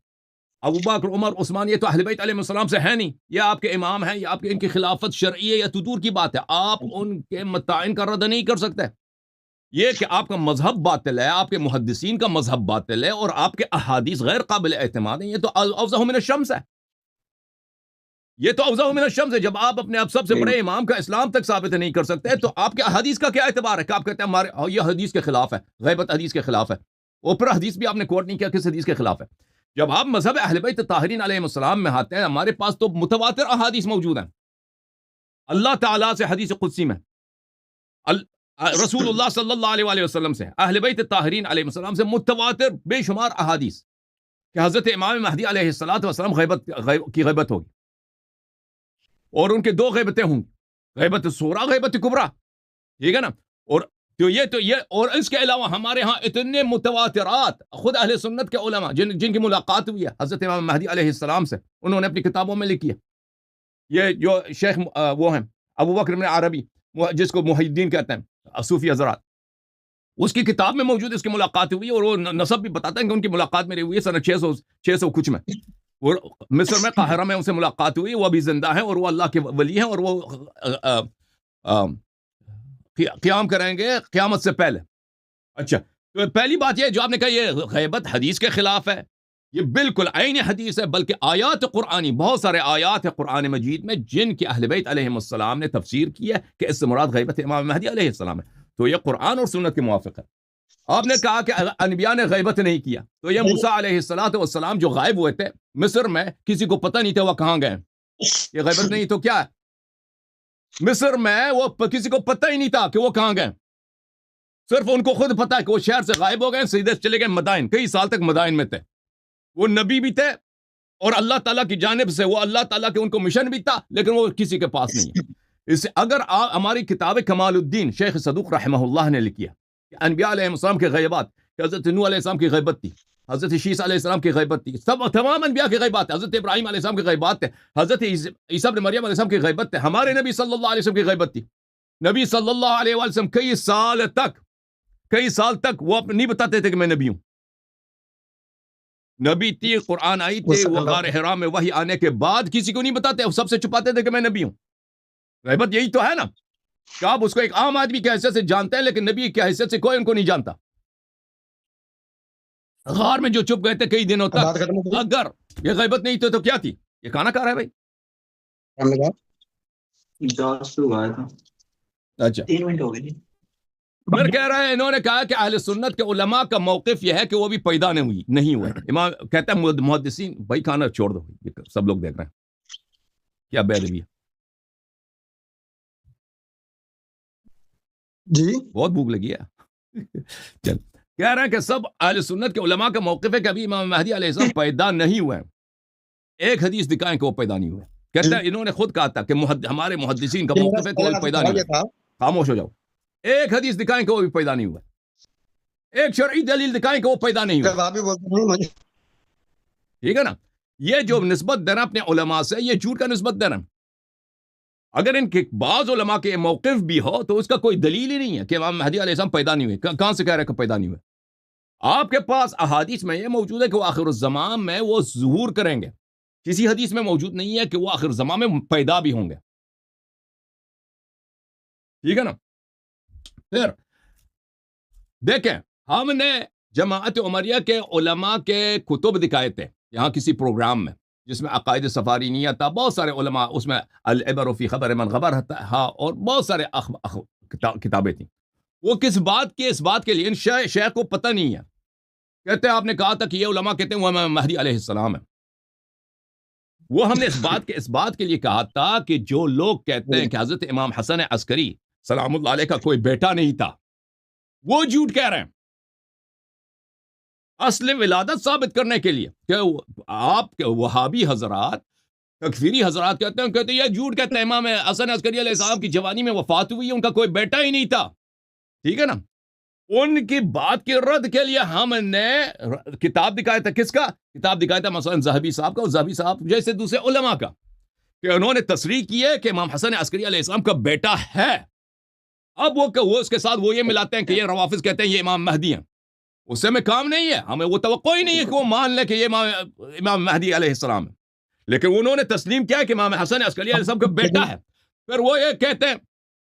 Speaker 2: ابو بکر عمر عثمان یہ تو اہل بیت علیہ السلام سے ہے نہیں، یہ آپ کے امام ہیں، یہ آپ کے ان کی خلافت شرعی ہے یا تو دور کی بات ہے، آپ ان کے متعین کا رد نہیں کر سکتے۔ یہ کہ آپ کا مذہب باطل ہے، آپ کے محدثین کا مذہب باطل ہے، اور آپ کے احادیث غیر قابل اعتماد ہیں، یہ تو اوضح من الشمس ہے، یہ تو اوضح من الشمس ہے۔ جب آپ اپنے آپ سب سے بڑے امام کا اسلام تک ثابت نہیں کر سکتے تو آپ کے احادیث کا کیا اعتبار ہے کہ آپ کہتے ہیں ہمارے یہ حدیث کے خلاف ہے، غیبت حدیث کے خلاف ہے، اور پھر حدیث بھی آپ نے کوٹ نہیں کیا کس حدیث کے خلاف ہے۔ جب آپ مذہب اہل بیت طاہرین علیہ السلام میں آتے ہیں، ہمارے پاس تو متواتر احادیث موجود ہیں، اللہ تعالیٰ سے حدیث قدسی میں رسول اللہ صلی اللہ علیہ وسلم سے، اہل بیت طاہرین علیہ السلام سے متواتر بے شمار احادیث کہ حضرت امام مہدی علیہ السلام کی غیبت ہوگی، اور ان کے دو غیبتیں ہوں گی، غیبت صغریٰ، غیبت کبریٰ، ٹھیک ہے نا؟ اور یہ اور اس کے علاوہ ہمارے ہاں اتنے متواترات خود اہل سنت کے علماء جن کی ملاقات ہوئی ہے حضرت امام مہدی علیہ السلام سے، انہوں نے اپنی کتابوں میں لکھی ہے. یہ جو شیخ وہ ہیں ابو بکر بن عربی، جس کو محی الدین کہتے ہیں، صوفی حضرات، اس کی کتاب میں موجود اس کی ملاقات ہوئی ہے، اور وہ نسب بھی بتاتا ہے کہ ان کی ملاقات میری ہوئی ہے سنہ 600 کچھ میں، اور مصر میں قاہرہ میں ان سے ملاقات ہوئی. وہ ابھی زندہ ہیں اور وہ اللہ کے ولی ہیں، اور وہ قیام کریں گے قیامت سے پہلے. اچھا، تو پہلی بات یہ جو آپ نے کہا یہ غیبت حدیث کے خلاف ہے، یہ بالکل عین حدیث ہے، بلکہ آیات قرآنی، بہت سارے آیات ہیں قرآن مجید میں جن کی اہل بیت علیہ السلام نے تفسیر کی ہے کہ اس سے مراد غیبت امام مہدی علیہ السلام ہے. تو یہ قرآن اور سنت کے موافق ہے. آپ نے کہا کہ انبیاء نے غیبت نہیں کیا، تو یہ موسیٰ علیہ السلام جو غائب ہوئے تھے مصر میں، کسی کو پتہ نہیں تھا وہ کہاں گئے، یہ غیبت نہیں تو کیا ہے؟ مصر میں وہ کسی کو پتہ ہی نہیں تھا کہ وہ کہاں گئے، صرف ان کو خود پتہ ہے کہ وہ شہر سے غائب ہو گئے، سیدھے چلے گئے مدائن، کئی سال تک مدائن میں تھے. وہ نبی بھی تھے اور اللہ تعالیٰ کی جانب سے وہ اللہ تعالیٰ کے ان کو مشن بھی تھا، لیکن وہ کسی کے پاس نہیں ہے. اس سے اگر ہماری کتاب کمال الدین شیخ صدوق رحمہ اللہ نے لکھی ہے کہ انبیاء علیہ السلام کے غیبات، کہ حضرت نوح علیہ السلام کی غیبت تھی، حضرت شیس علیہ السلام کی غیبت تھی، تمام انبیاء کی غیبات تھے، حضرت ابراہیم علیہ السلام کی غیبات تھے، حضرت عیسیٰ بن مریم علیہ السلام کی غیبت تھے، ہمارے نبی صلی اللہ علیہ وسلم کی غیبت تھی. نبی صلی اللہ علیہ وسلم کئی سال تک وہ نہیں بتاتے تھے کہ میں نبی ہوں. نبی تھی، قرآن آئی تھی، وہ غار حرا میں وحی آنے کے بعد کسی کو نہیں بتاتے، سب سے چھپاتے تھے کہ میں نبی ہوں. غیبت یہی تو ہے نا کہ آپ اس کو ایک عام آدمی کی حیثیت سے جانتے ہیں، لیکن نبی کی حیثیت سے کوئی ان کو نہیں جانتا. غار میں جو چھپ گئے تھے کئی دنوں تک، اگر یہ غیبت نہیں تھی تو کیا تھی؟ یہ کھانا کھا رہا ہے بھائی. اچھا
Speaker 4: 3 منٹ ہو گئے.
Speaker 2: میں کہہ رہا ہے، انہوں نے کہا کہ اہل سنت کے علماء کا موقف یہ ہے کہ وہ بھی پیدا نہیں ہوئے. امام کہتا ہے محدثین بھائی کھانا چھوڑ دو، یہ سب لوگ دیکھ رہے ہیں کیا بے ادبی ہے.
Speaker 1: جی
Speaker 2: بہت بھوک لگی ہے. چل کہہ رہے ہیں کہ سب اہل سنت کے علماء کا موقف ہے کہ ابھی امام مہدی علیہ السلام پیدا نہیں ہوئے. ایک حدیث دکھائیں کہ وہ پیدا نہیں ہوئے. کہتا ہے انہوں نے خود کہا تھا کہ ہمارے محدثین کا موقف ہے کہ وہ پیدا نہیں ہوئے. خاموش ہو جاؤ. ایک حدیث دکھائیں کہ وہ بھی پیدا نہیں ہوئے، ایک شرعی دلیل دکھائیں کہ وہ پیدا نہیں ہوئے. ٹھیک ہے نا؟ یہ جو نسبت دینا اپنے علماء سے، یہ جھوٹ کا نسبت دینا. اگر ان کے بعض علماء کے موقف بھی ہو تو اس کا کوئی دلیل ہی نہیں ہے کہ امام مہدی علیہ السلام پیدا نہیں ہوئے. کہاں سے کہہ رہے کہ پیدا نہیں ہوئے؟ آپ کے پاس احادیث میں یہ موجود ہے کہ وہ آخر الزمان میں وہ ظہور کریں گے. کسی حدیث میں موجود نہیں ہے کہ وہ آخر الزمان میں پیدا بھی ہوں گے. ٹھیک ہے نا؟ پھر دیکھیں، ہم نے جماعت عمریہ کے علماء کے کتب دکھائے تھے یہاں کسی پروگرام میں، جس میں عقائد سفارینیہ تھا، بہت سارے علماء، اس میں العبر فی خبر من غبر تھا، اور بہت سارے کتابیں تھیں. وہ کس بات کے، اس بات کے لیے ان شیخ کو پتہ نہیں ہے. کہتے ہیں آپ نے کہا تھا کہ یہ علماء کہتے ہیں وہ امام مہدی علیہ السلام ہے. وہ ہم نے اس بات کے لیے کہا تھا کہ جو لوگ کہتے ہیں کہ حضرت امام حسن عسکری سلام اللہ علیہ کا کوئی بیٹا نہیں تھا، وہ جھوٹ کہہ رہے ہیں. اصل ولادت ثابت کرنے کے لیے کہ آپ کے وہابی حضرات، تکفیری حضرات کہتے ہیں یہ جھوٹ کہتے ہیں امام حسن عسکری علیہ السلام کی جوانی میں وفات ہوئی ہے، ان کا کوئی بیٹا ہی نہیں تھا. ٹھیک ہے نا؟ ان کی بات کے رد کے لیے ہم نے کتاب دکھایا تھا. کس کا کتاب دکھایا تھا؟ مثلا ذہبی صاحب کا، اور ذہبی صاحب جیسے دوسرے علماء کا، کہ انہوں نے تصریح کی ہے کہ امام حسن عسکری علیہ السلام کا بیٹا ہے. اب وہ اس کے ساتھ وہ یہ ملاتے ہیں کہ یہ روافظ کہتے ہیں یہ امام مہدی ہیں. اس سے میں کام نہیں ہے، ہمیں وہ توقع ہی نہیں ہے کہ وہ مان لے کہ یہ امام مہدی علیہ السلام ہے. لیکن انہوں نے تسلیم کیا ہے کہ امام حسن عسکری علیہ السلام کا بیٹا ہے. پھر وہ یہ کہتے ہیں،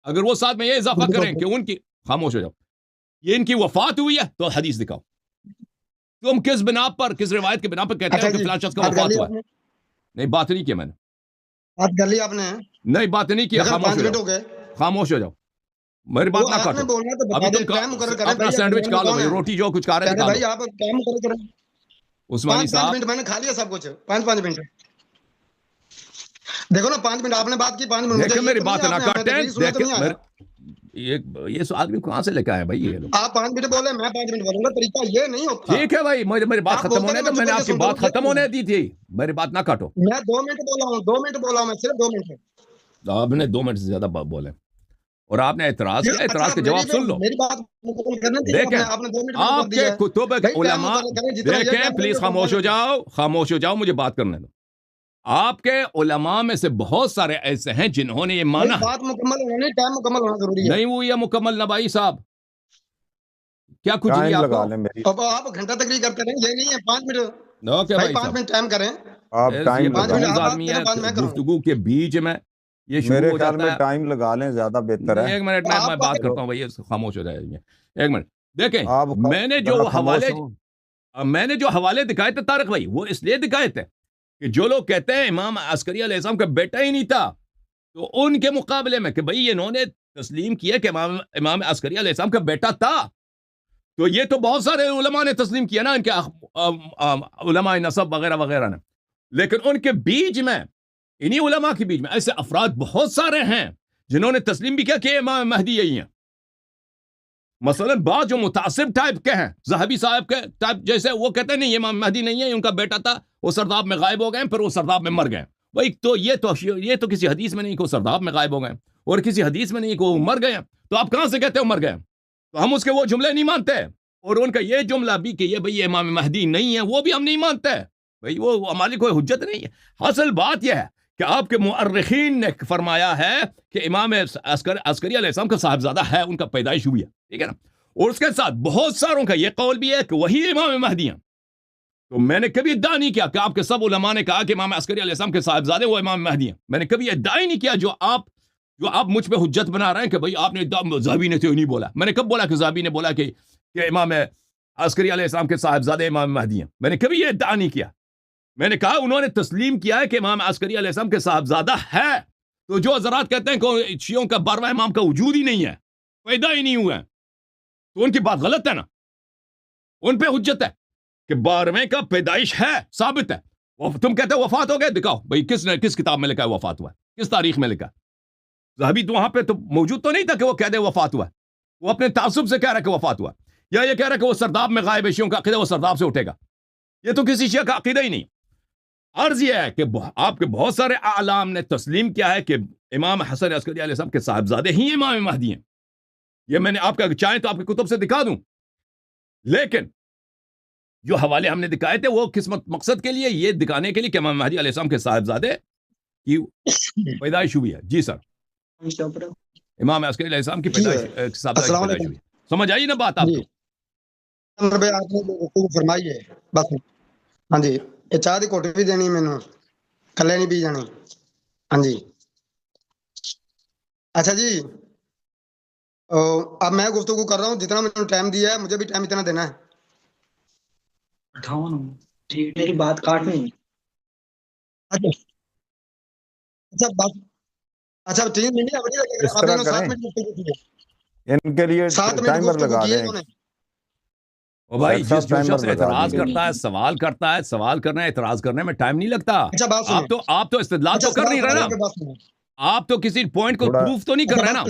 Speaker 2: اگر وہ ساتھ میں یہ اضافہ کریں کہ ان کی، خاموش ہو جاؤ، یہ ان کی وفات ہوئی ہے، تو حدیث دکھاؤ. تم کس بنا پر، کس روایت کے بنا پر کہتے ہیں کہ فلاں شخص کا وفات ہوا ہے؟ نہیں، بات نہیں کی میں نے.
Speaker 1: بات کر لی آپ نے؟
Speaker 2: نہیں، بات نہیں کی. خاموش ہو جاؤ، میری بات نہ کاٹو. ابھی تم اپنا سینڈوچ کھا لو بھائی، روٹی جو کچھ کھا رہے تھے.
Speaker 1: آپ کام کریں،
Speaker 2: عثمانی صاحب
Speaker 1: میں نے کھا لیا سب کچھ. 5 منٹ. دیکھو نا 5 منٹ آپ نے بات کی، 5 منٹ
Speaker 2: دیکھیں میری بات نہ کاٹیں. یہ آدمی کہاں سے لے کے آئے بھائی یہ لوگ؟
Speaker 1: آپ 5 منٹ بولے، میں 5 منٹ بولوں گا، طریقہ یہ نہیں ہوتا.
Speaker 2: ٹھیک ہے بھائی، میری بات ختم ہونے دو. میں نے آپ کی بات ختم ہونے دی تھی، میری بات نہ کاٹو.
Speaker 1: میں 2 منٹ بولا ہوں، 2 منٹ بولا ہوں، میں صرف 2 منٹ.
Speaker 2: آپ نے 2 منٹ سے زیادہ بولے اور آپ نے اعتراض کیا. اعتراض کا جواب سن لو.
Speaker 1: میری بات مکمل کرنے دیجیے.
Speaker 2: دیکھیں آپ کے کتب علماء، دیکھیں پلیز خاموش ہو جاؤ، خاموش ہو جاؤ، مجھے بات کرنے دو. آپ کے علماء میں سے بہت سارے ایسے ہیں جنہوں نے یہ مانا.
Speaker 1: بات مکمل ہونا، ٹائم مکمل ہونا ضروری ہے.
Speaker 2: نہیں ہوئی ہے مکمل نہ بھائی صاحب، کیا کچھ نہیں آپ کو.
Speaker 1: آپ گھنٹہ تقریر کرتے رہیں، یہ نہیں ہے 5 منٹ.
Speaker 2: اوکے بھائی
Speaker 1: 5 منٹ ٹائم کریں.
Speaker 3: آپ ٹائم
Speaker 2: آدمی ہے گفتگو کے بیچ میں یہ شروع ہو جاتا ہے.
Speaker 3: ٹائم لگا لیں زیادہ بہتر ہے.
Speaker 2: 1 منٹ میں بات کرتا ہوں بھائی، خاموش ہو جائے. 1 منٹ دیکھیں، میں نے جو حوالے دکھائے تھے طارق بھائی، وہ اس لیے دکھائے تھے کہ جو لوگ کہتے ہیں امام عسکری علیہ السلام کا بیٹا ہی نہیں تھا، تو ان کے مقابلے میں کہ بھئی انہوں نے تسلیم کیا کہ امام عسکری علیہ السلام کا بیٹا تھا، تو یہ تو بہت سارے علماء نے تسلیم کیا نا، ان کے علماء نسب وغیرہ وغیرہ نے. لیکن ان کے بیچ میں، انہی علماء کے بیچ میں ایسے افراد بہت سارے ہیں جنہوں نے تسلیم بھی کیا کہ امام مہدی یہی ہیں. مثلا بعض جو متعصب ٹائپ کے ہیں، ذہبی صاحب کے ٹائپ جیسے، وہ کہتے ہیں نہیں امام مہدی نہیں ہے، ان کا بیٹا تھا، وہ سرداب میں غائب ہو گئے، پھر وہ سرداب میں مر گئے. بھائی تو یہ تو کسی حدیث میں نہیں کہ وہ سرداب میں غائب ہو گئے، اور کسی حدیث میں نہیں کہ وہ مر گئے. تو آپ کہاں سے کہتے ہو مر گئے؟ تو ہم اس کے وہ جملے نہیں مانتے، اور ان کا یہ جملہ بھی کہ یہ بھئی امام مہدی نہیں ہے، وہ بھی ہم نہیں مانتے. بھئی وہ ہماری کوئی حجت نہیں ہے. اصل بات یہ ہے کہ آپ کے مؤرخین نے فرمایا ہے کہ امام عسکری علیہ السلام کا صاحبزادہ ہے، ان کا پیدائش ہوئی ہے، ٹھیک ہے نا. اور اس کے ساتھ بہت ساروں کا یہ قول بھی ہے کہ وہی امام مہدی ہیں. تو میں نے کبھی ادعا نہیں کیا کہ آپ کے سب علماء نے کہا کہ امام عسکری علیہ السلام کے صاحبزادے وہ امام مہدی ہیں. میں نے کبھی ادعا ہی نہیں کیا جو آپ مجھ پہ حجت بنا رہے ہیں کہ بھئی آپ نے ذہبی نے تو نہیں بولا. میں نے کب بولا کہ ذہبی نے بولا کہ امام عسکری علیہ السلام کے صاحبزادے امام مہدی ہیں؟ میں نے کبھی یہ ادعا نہیں کیا. میں نے کہا انہوں نے تسلیم کیا ہے کہ امام عسکری علیہ السلام کے صاحبزادہ ہے. تو جو حضرات کہتے ہیں کہ شیعوں کا 12واں امام کا وجود ہی نہیں ہے، پیدا ہی نہیں ہوا ہے، تو ان کی بات غلط ہے نا. ان پہ حجت ہے کہ 12ویں کا پیدائش ہے، ثابت ہے. تم کہتے ہیں وفات ہو گئے، دکھاؤ بھئی کس کتاب میں لکھا ہے وفات ہوا ہے، کس تاریخ میں لکھا ہے. ذہبی تو وہاں پہ تو موجود تو نہیں تھا کہ وہ کہہ دے وفات ہوا ہے. وہ اپنے تعصب سے کہہ رہا ہے کہ وفات ہوا ہے، یا یہ کہہ رہا ہے کہ وہ سرداب میں غائب ہے، شیعوں کا عقیدہ وہ سرداب سے اٹھے گا. یہ تو کسی شیعہ کا عقیدہ ہی نہیں. عرض یہ ہے کہ آپ کے بہت سارے اعلام نے تسلیم کیا ہے کہ امام حسن عسکری علیہ السلام کے صاحبزادے ہی امام مہدی ہیں. یہ میں نے آپ کا چاہیں تو آپ کی کتب سے دکھا دوں. لیکن جو حوالے ہم نے دکھائے تھے وہ کس مقصد کے لیے؟ یہ دکھانے کے لیے کہ امام مہدی علیہ السلام کے صاحبزادے کی پیدائش ہوئی ہے. جی سر، امام عسکری علیہ السلام کی پیدائش ہوئی ہے. سمجھ آئی نا بات آپ کو؟
Speaker 1: آپ نے فرمائی ہے بس. ہاں جی، یہ چاہ دی کوٹی بھی دینی مینوں، کلے نہیں پی جانی. ہاں جی اچھا جی، اب میں گفتگو کر رہا ہوں، جتنا میں نے ٹائم دیا ہے مجھے بھی ٹائم اتنا دینا ہے.
Speaker 4: میری بات کاٹنی.
Speaker 1: اچھا بس، اچھا 3 منٹ
Speaker 3: اس طرح کریں، ان کے لیے ٹائمر لگا دیں.
Speaker 2: او بھائی جس شخص اعتراض کرتا ہے، سوال کرتا ہے، سوال کرنا ہے، اعتراض کرنے میں ٹائم نہیں لگتا. آپ تو استدلال تو کر نہیں رہے نا، آپ تو کسی پوائنٹ کو پروف تو نہیں کر رہے نا،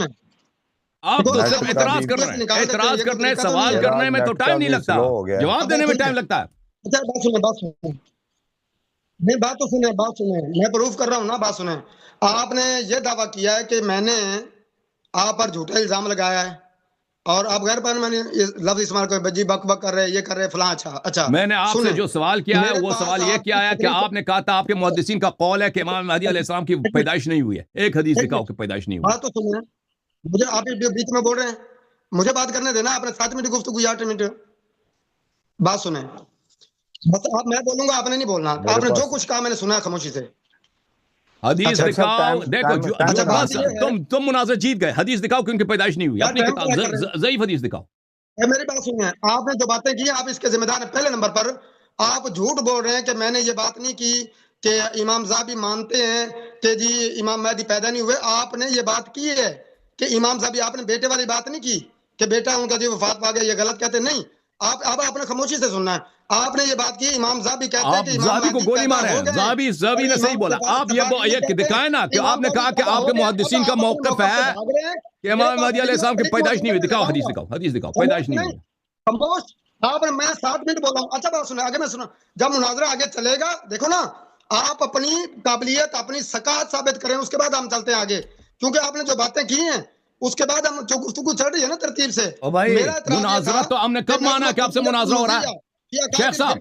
Speaker 2: آپ تو صرف اعتراض کر رہے ہیں. اعتراض کرنے، سوال کرنے میں تو ٹائم نہیں لگتا، جواب دینے میں ٹائم لگتا ہے.
Speaker 1: اچھا بات سنیں، نہیں بات تو سنیں، میں پروف کر رہا ہوں نا، بات سنیں. آپ نے یہ دعویٰ کیا ہے کہ میں نے آپ پر جھوٹا الزام لگایا ہے، اور آپ غیر پر میں نے لفظ استعمال کر بجی بک بک کر رہے، یہ کر رہے فلاں. اچھا
Speaker 2: میں نے آپ سے جو سوال کیا ہے وہ سوال یہ کیا ہے کہ آپ نے کہا تھا آپ کے محدثین کا قول ہے کہ امام مہدی علیہ السلام کی پیدائش نہیں ہوئی ہے. ایک حدیث دکھاؤ کہ پیدائش نہیں ہوئی.
Speaker 1: بات تو سنیں، مجھے آپ بیچ میں بول رہے ہیں، مجھے بات کرنے دینا. آپ نے 7 منٹ گفتگو یا 8 منٹ بات سنیں. بس آپ میں بولوں گا، آپ نے نہیں بولنا. آپ نے جو کچھ کہا میں نے سنا خاموشی سے.
Speaker 2: حدیث دکھاؤ. دیکھو تم مناظر جیت گئے. حدیث دکھاؤ کہ ان کی پیدائش نہیں ہوئی. اپنی کتاب ضعیف حدیث دکھاؤ.
Speaker 1: میری بات سنیں، آپ نے جو باتیں کی آپ اس کے ذمہ دار ہیں. پہلے نمبر پر آپ جھوٹ بول رہے ہیں کہ میں نے یہ بات نہیں کی کہ امام زابی مانتے ہیں کہ جی امام مہدی پیدا نہیں ہوئے. آپ نے یہ بات کی ہے کہ امام زابی، آپ نے بیٹے والی بات نہیں کی کہ بیٹا ان کا جی وفات پا گیا، یہ غلط کہتے نہیں. آپ نے خاموشی سے سننا ہے. آپ نے یہ بات کی امام زابی کہتے ہیں
Speaker 2: آپ
Speaker 1: کہ امام
Speaker 2: زابی کو
Speaker 1: مہدی
Speaker 2: گولی
Speaker 1: پیدا
Speaker 2: مارے
Speaker 1: ہو
Speaker 2: ہیں.
Speaker 1: گئے.
Speaker 2: زابی نے صحیح بولا. آپ یہ دکھائیں نا کہ آپ نے کہا کہ آپ کے محدثین کا موقف ہے کہ امام مہدی علیہ السلام کی پیدائش نہیں ہوئی. دکھاؤ حدیث دکھاؤ, حدیث دکھاؤ, پیدائش نہیں ہوئی.
Speaker 1: خاموش. آپ میں 7 منٹ بول رہا ہوں. اچھا بات سنیں, آگے میں سنا. جب مناظرہ آگے چلے گا, دیکھو نا, آپ اپنی قابلیت اپنی ثقافت ثابت کریں, اس کے بعد ہم چلتے ہیں آگے, کیونکہ آپ نے جو باتیں کی ہیں اس کے بعد ہم جو گفتگو چل رہی ہے نا ترتیب سے.
Speaker 2: او بھائی
Speaker 1: میرا اعتراض یہ
Speaker 2: مناظرہ
Speaker 1: تھا
Speaker 2: تو ہم نے کب مانا کہ آپ سے مناظرہ ہو رہا ہے؟ شیخ صاحب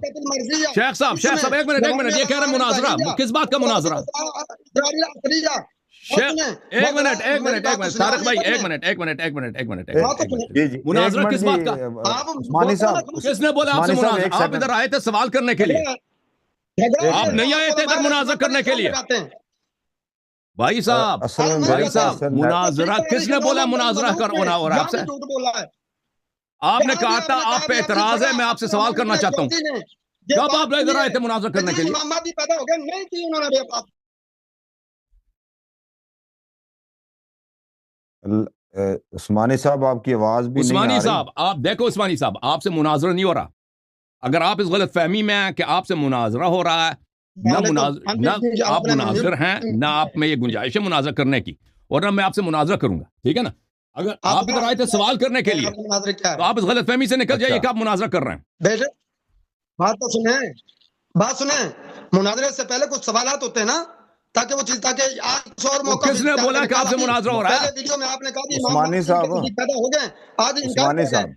Speaker 2: شیخ صاحب ایک منٹ, یہ کہہ رہے ہیں مناظرہ, کس بات کا مناظرہ؟ طارق بھائی ایک منٹ. مناظرہ کس بات کا؟
Speaker 3: عثمانی صاحب,
Speaker 2: کس نے بولا آپ سے مناظرہ؟ آپ ادھر آئے تھے سوال کرنے کے لیے, آپ نہیں آئے تھے ادھر مناظرہ کرنے کے لیے. بھائی صاحب مناظرہ کس نے بولا مناظرہ ہونا ہو رہا ہے آپ سے؟ آپ نے کہا تھا آپ پہ اعتراض ہے, میں آپ سے سوال کرنا چاہتا ہوں. کب آپ ادھر آئے تھے مناظرہ کرنے کے لیے؟
Speaker 3: عثمانی صاحب آپ کی آواز بھی نہیں آ
Speaker 2: عثمانی
Speaker 3: رہی.
Speaker 2: صاحب آپ دیکھو, عثمانی صاحب آپ سے مناظرہ نہیں ہو رہا. اگر آپ اس غلط فہمی میں ہیں کہ آپ سے مناظرہ ہو رہا ہے, نہ آپ مناظر ہیں, نہ آپ میں یہ گنجائش ہے مناظرہ کرنے کی, اور نہ میں آپ سے مناظرہ کروں گا, ٹھیک ہے نا. اگر آپ ادھر آئے تھے سوال کرنے کے لیے تو آپ اس غلط فہمی سے نکل جائیے کہ آپ مناظرہ کر رہے ہیں.
Speaker 1: بیٹے بات تو سنیں, مناظرے سے پہلے کچھ سوالات ہوتے ہیں نا, تاکہ وہ چیز, تاکہ آج اور موقع.
Speaker 2: کس نے بولا کہ آپ سے مناظرہ ہو رہا ہے؟
Speaker 1: پہلے ویڈیو میں آپ نے کہا کہ
Speaker 3: عثمانی صاحب,
Speaker 1: پیدا ہو گئے, آج انکار کر گئے.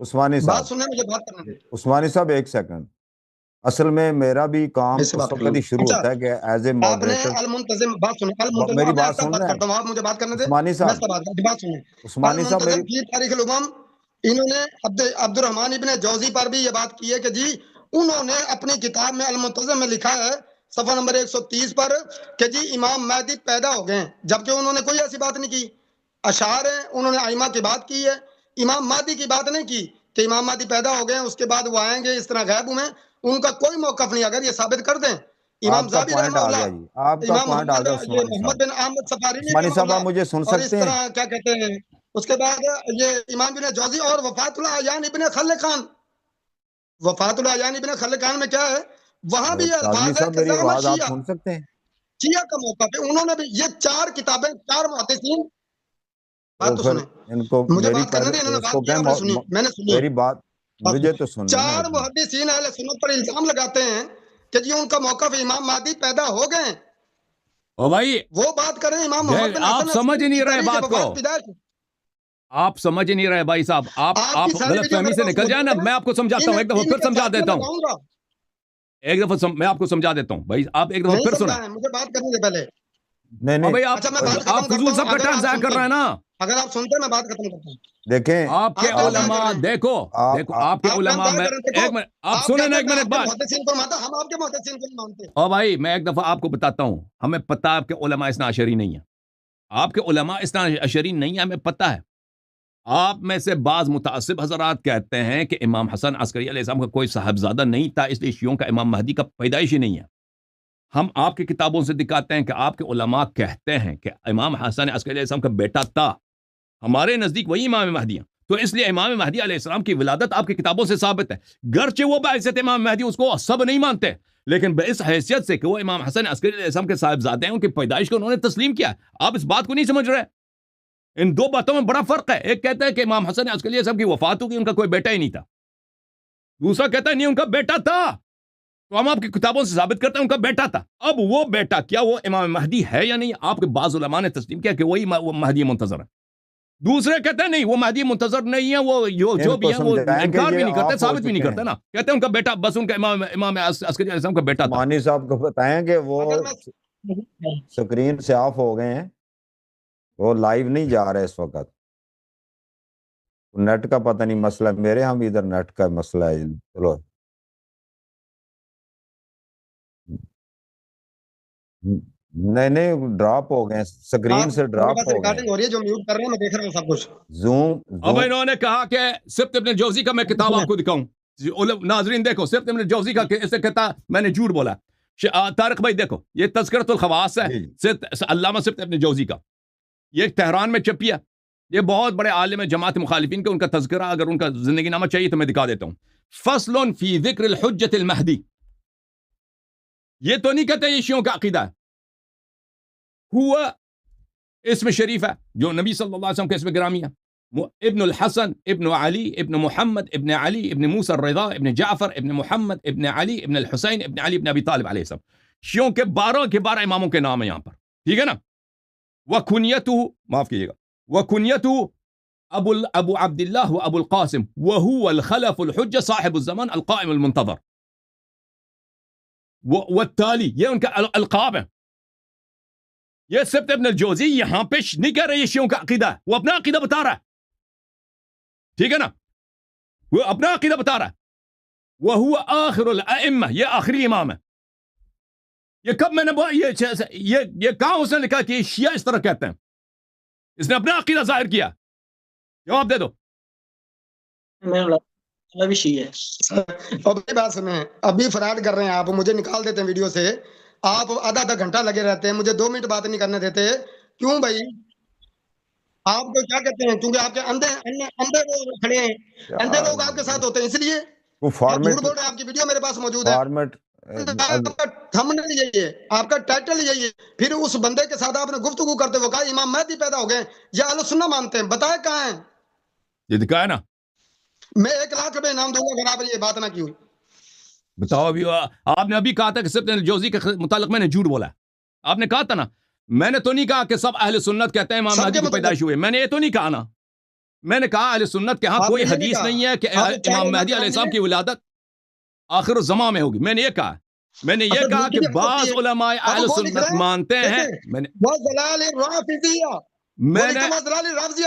Speaker 3: عثمانی
Speaker 1: بات
Speaker 3: صاحب,
Speaker 1: سنیں, مجھے بات کرنے دیں.
Speaker 3: عثمانی صاحب ایک سیکنڈ. اصل میں میرا بھی کام اس وقت ہی شروع ہوتا ہے کہ ایز اے ماڈریٹر.
Speaker 1: المنتظم, بات سنیں,
Speaker 3: میری بات سن رہے ہیں
Speaker 1: کرتا ہوں, آپ مجھے بات کرنے دیں.
Speaker 3: عثمانی صاحب,
Speaker 1: بات سنیں.
Speaker 3: عثمانی صاحب میری,
Speaker 1: المنتظم کی تاریخ الامم, انہوں نے عبد الرحمن ابن جوزی پر بھی یہ بات کی ہے کہ جی انہوں نے اپنی کتاب میں المنتظم میں لکھا ہے صفحہ نمبر 130 پر کہ جی امام مہدی پیدا ہو گئے ہیں, جبکہ انہوں نے کوئی ایسی بات نہیں کی. اشعار ہیں, انہوں نے ائمہ کی بات کی ہے, امام مہدی کی بات نہیں کی کہ امام مہدی پیدا ہو گئے ہیں, اس کے بعد وہ آئیں گے اس طرح غیب میں. ان کا کوئی موقف نہیں. اگر یہ ثابت کر دیں امام
Speaker 3: آپ کا
Speaker 1: زابی
Speaker 3: پوائنٹ
Speaker 1: رحمہ
Speaker 3: آ گیا
Speaker 1: اللہ,
Speaker 3: جی, آپ کا
Speaker 1: امام
Speaker 3: پوائنٹ آ گیا
Speaker 1: محمد بن احمد سفاری
Speaker 3: عثمانی صاحب. آپ مجھے سن
Speaker 1: اور اس
Speaker 3: سکتے ہیں؟
Speaker 1: طرح کیا کہتے ہیں, اس کے بعد یہ امام بن جوزی اور وفات الاعیان ابن خلقان. وفات الاعیان ابن خلقان میں کیا ہے, وہاں بھی یہ
Speaker 3: کاظمی
Speaker 1: الفاظ ہے
Speaker 3: صاحب
Speaker 1: کہ
Speaker 3: میری
Speaker 1: زعما
Speaker 3: آواز آپ
Speaker 1: شیعہ,
Speaker 3: سن سکتے ہیں؟
Speaker 1: شیعہ کا موقف ہے. انہوں نے بھی یہ 4 کتابیں, 4 محدثین. بات تو
Speaker 3: پھر
Speaker 1: سنیں,
Speaker 3: ان کو
Speaker 1: مجھے
Speaker 3: میری
Speaker 1: بات کرنے دیں. انہوں نے
Speaker 3: اس کو
Speaker 1: بات کی, آپ نے سنی, میں نے سنی.
Speaker 3: میری بات مجھے تو سننے نا.
Speaker 1: 4 محدثین اہل سنت پر الزام لگاتے ہیں کہ جی ان کا موقف امام مہدی پیدا ہو گئے.
Speaker 2: او بھائی
Speaker 1: وہ بات کریں امام محمد بن
Speaker 2: آپ
Speaker 1: حسن
Speaker 2: سمجھ نہیں رہے
Speaker 1: تاریخ
Speaker 2: بات کو,
Speaker 1: وفات پیدائش.
Speaker 2: آپ سمجھ نہیں رہے بھائی صاحب. آپ
Speaker 1: کی ساری
Speaker 2: غلط
Speaker 1: ویڈیو
Speaker 2: فہمی
Speaker 1: میرے
Speaker 2: سے
Speaker 1: پاس
Speaker 2: نکل جائے نا,
Speaker 1: موجود ہے.
Speaker 2: میں آپ کو سمجھاتا ہوں, ایک دفعہ پھر سمجھا دیتا ہوں.
Speaker 1: بتاؤں گا.
Speaker 2: ایک دفعہ میں آپ کو سمجھا دیتا ہوں بھائی, آپ ایک دفعہ
Speaker 1: نہیں
Speaker 2: پھر سنیں.
Speaker 1: سمجھا ہے, مجھے بات کرنے سے پہلے.
Speaker 3: نہیں
Speaker 2: بھائی
Speaker 1: اچھا میں بات ختم
Speaker 2: آپ
Speaker 1: کرتا
Speaker 2: فضول
Speaker 1: ہوں.
Speaker 2: سب کا
Speaker 1: اگر
Speaker 2: ٹائم
Speaker 1: آپ
Speaker 2: ضائع کر
Speaker 1: سنتے
Speaker 2: رہے ہیں نا.
Speaker 1: اگر آپ سنتے ہیں, میں بات ختم کرتا ہوں.
Speaker 3: دیکھیں
Speaker 2: آپ کے علماء, دیکھو آپ کے علماء میں ایک منٹ, آپ سنیں نا ایک منٹ بات.
Speaker 1: ہم آپ کے محدثین کو نہیں مانتے.
Speaker 2: او بھائی میں ایک دفعہ آپ کو بتاتا ہوں, ہمیں پتہ ہے آپ کے علماء اثنا عشری نہیں ہیں. آپ کے علماء اثنا عشری نہیں ہیں, ہمیں پتہ ہے. آپ میں سے بعض متعصب حضرات کہتے ہیں کہ امام حسن عسکری علیہ السلام کا کوئی صاحبزادہ نہیں تھا, اس لیے شیعوں کا امام مہدی کا پیدائش ہی نہیں ہے. ہم آپ کی کتابوں سے دکھاتے ہیں کہ آپ کے علماء کہتے ہیں کہ امام حسن عسکری علیہ السلام کا بیٹا تھا. ہمارے نزدیک وہی امام مہدی ہیں, تو اس لیے امام مہدی علیہ السلام کی ولادت آپ کی کتابوں سے ثابت ہے. گرچہ وہ بحیثیت امام مہدی اس کو سب نہیں مانتے, لیکن اس حیثیت سے کہ وہ امام حسن عسکری علیہ السلام کے صاحبزادے ہیں, ان کی پیدائش کو انہوں نے تسلیم کیا. آپ اس بات کو نہیں سمجھ رہے. ان دو باتوں میں بڑا فرق ہے. ایک کہتا ہے کہ امام حسن عسکری علیہ السلام کی وفات ہوگی, ان کا کوئی بیٹا ہی نہیں تھا. دوسرا کہتا ہے نہیں ان کا بیٹا تھا, تو ہم آپ کی کتابوں سے ثابت کرتے ہیں ان کا بیٹا تھا. اب وہ بیٹا کیا وہ امام مہدی ہے یا نہیں, آپ کے بعض علماء نے تسلیم کیا کہ وہی مہدی منتظر ہے. دوسرے کہتے ہیں نہیں وہ مہدی منتظر نہیں ہے, وہ جو بھی ہیں وہ انکار بھی نہیں کرتے, ثابت بھی نہیں کرتے نا, کہتے ہیں ان کا بیٹا, بس ان کا امام عسکری علیہ السلام کا بیٹا تھا.
Speaker 3: عثمانی صاحب کو بتائیں کہ وہ سکرین سے آف ہو گئے ہیں, وہ لائیو نہیں جا رہے اس وقت. نیٹ کا پتہ نہیں مسئلہ, میرے ہم ادھر نیٹ کا مسئلہ ہے. چلو نہیں ڈراپ ہو گئے, سکرین سے ڈراپ ہو گئے.
Speaker 1: ہو رہی ہے جو میوٹ کر رہے ہیں, میں دیکھ رہا ہوں سب کچھ.
Speaker 2: اب انہوں نے کہا کہ سبت ابن جوزی کا میں کتاب آپ کو دکھاؤں. ناظرین دیکھو, سبت ابن جوزی کا اسے کہتا میں نے جھوٹ بولا. طارق بھائی دیکھو, یہ تذکرۃ الخواص ہے علامہ سبت ابن جوزی کا, یہ تہران میں چھپی ہے. یہ بہت بڑے عالم جماعت مخالفین کا ان کا تذکرہ, اگر ان کا زندگی نامہ چاہیے تو میں دکھا دیتا ہوں. فصل فی ذکر الحجت المہدی. یہ تو نہیں کہتے یہ شیعوں کا عقیدہ ہے. ہوا اسم شریف ہے جو نبی صلی اللہ علیہ وسلم کا اسم گرامی ہے. ابن الحسن ابن علی ابن محمد ابن علی ابن موسیٰ الرضا ابن جعفر ابن محمد ابن علی ابن الحسین ابن علی ابن ابی طالب علیہ السلام. شیعوں کے 12 اماموں کے نام ہیں یہاں پر, ٹھیک ہے نا. وَكُنْيَتُهُ معاف کیجیے گا, وَكُنْيَتُهُ ابو عبد اللہ و ابو القاسم وهو الخلف الحجہ صاحب الزمان القائم المنتظر. والتالی یہ ان کا القاب ہے. یہ سبت ابن الجوزی یہاں پہ نہیں کہہ رہے یہ شیعوں کا عقیدہ ہے, وہ اپنا عقیدہ بتا رہا ہے, ٹھیک ہے نا, وہ اپنا عقیدہ بتا رہا ہے. وَهُوَ آخر الائمہ, یہ آخری امام ہے. یہ کب میں نے یہ کہاں اس نے لکھا کہ شیعہ اس طرح کہتے ہیں؟ اس نے اپنا عقیدہ ظاہر کیا. جواب دے دو.
Speaker 4: بھی شیعہ ہے.
Speaker 1: اب بات سنیں, ابھی فراڈ کر رہے ہیں آپ, مجھے نکال دیتے ہیں ویڈیو سے. آپ آدھا گھنٹہ لگے رہتے ہیں, مجھے 2 منٹ بات نہیں کرنے دیتے. کیوں بھائی؟ آپ کو کیا کہتے ہیں؟ کیونکہ آپ کے اندھے لوگ کھڑے ہیں, اندھے لوگ آپ کے ساتھ ہوتے ہیں, اس لیے آپ جھوٹ بول رہے ہیں. آپ کی ویڈیو میرے پاس موجود ہے. آپ کا تھمبنیل یہی ہے, آپ کا ٹائٹل یہی ہے. پھر اس بندے کے ساتھ آپ نے گفتگو کرتے ہوئے کہا امام مہدی پیدا ہو گئے, یا اہل سنت مانتے ہیں. بتائیں کہاں ہیں؟
Speaker 2: یہ دکھایا نا.
Speaker 1: میں 1 لاکھ روپے انعام دوں گا اگر آپ نے یہ بات نہ کی ہوئی.
Speaker 2: بتاؤ ابھی, آپ نے ابھی کہا تھا کہ سبت الجوزی کے متعلق میں نے جھوٹ بولا. آپ نے کہا تھا نا, میں نے تو نہیں کہا کہ سب اہل سنت کہتے ہیں امام مہدی کی پیدائش ہوئی. میں نے یہ تو نہیں کہا نا. میں نے کہا اہل سنت کے ہاں کوئی حدیث نہیں ہے کہ امام مہدی علیہ السلام کی ولادت آخر الزمان میں ہوگی. میں نے یہ کہا. میں نے یہ کہا کہ بعض علماء اہل سنت مانتے ہیں. میں نے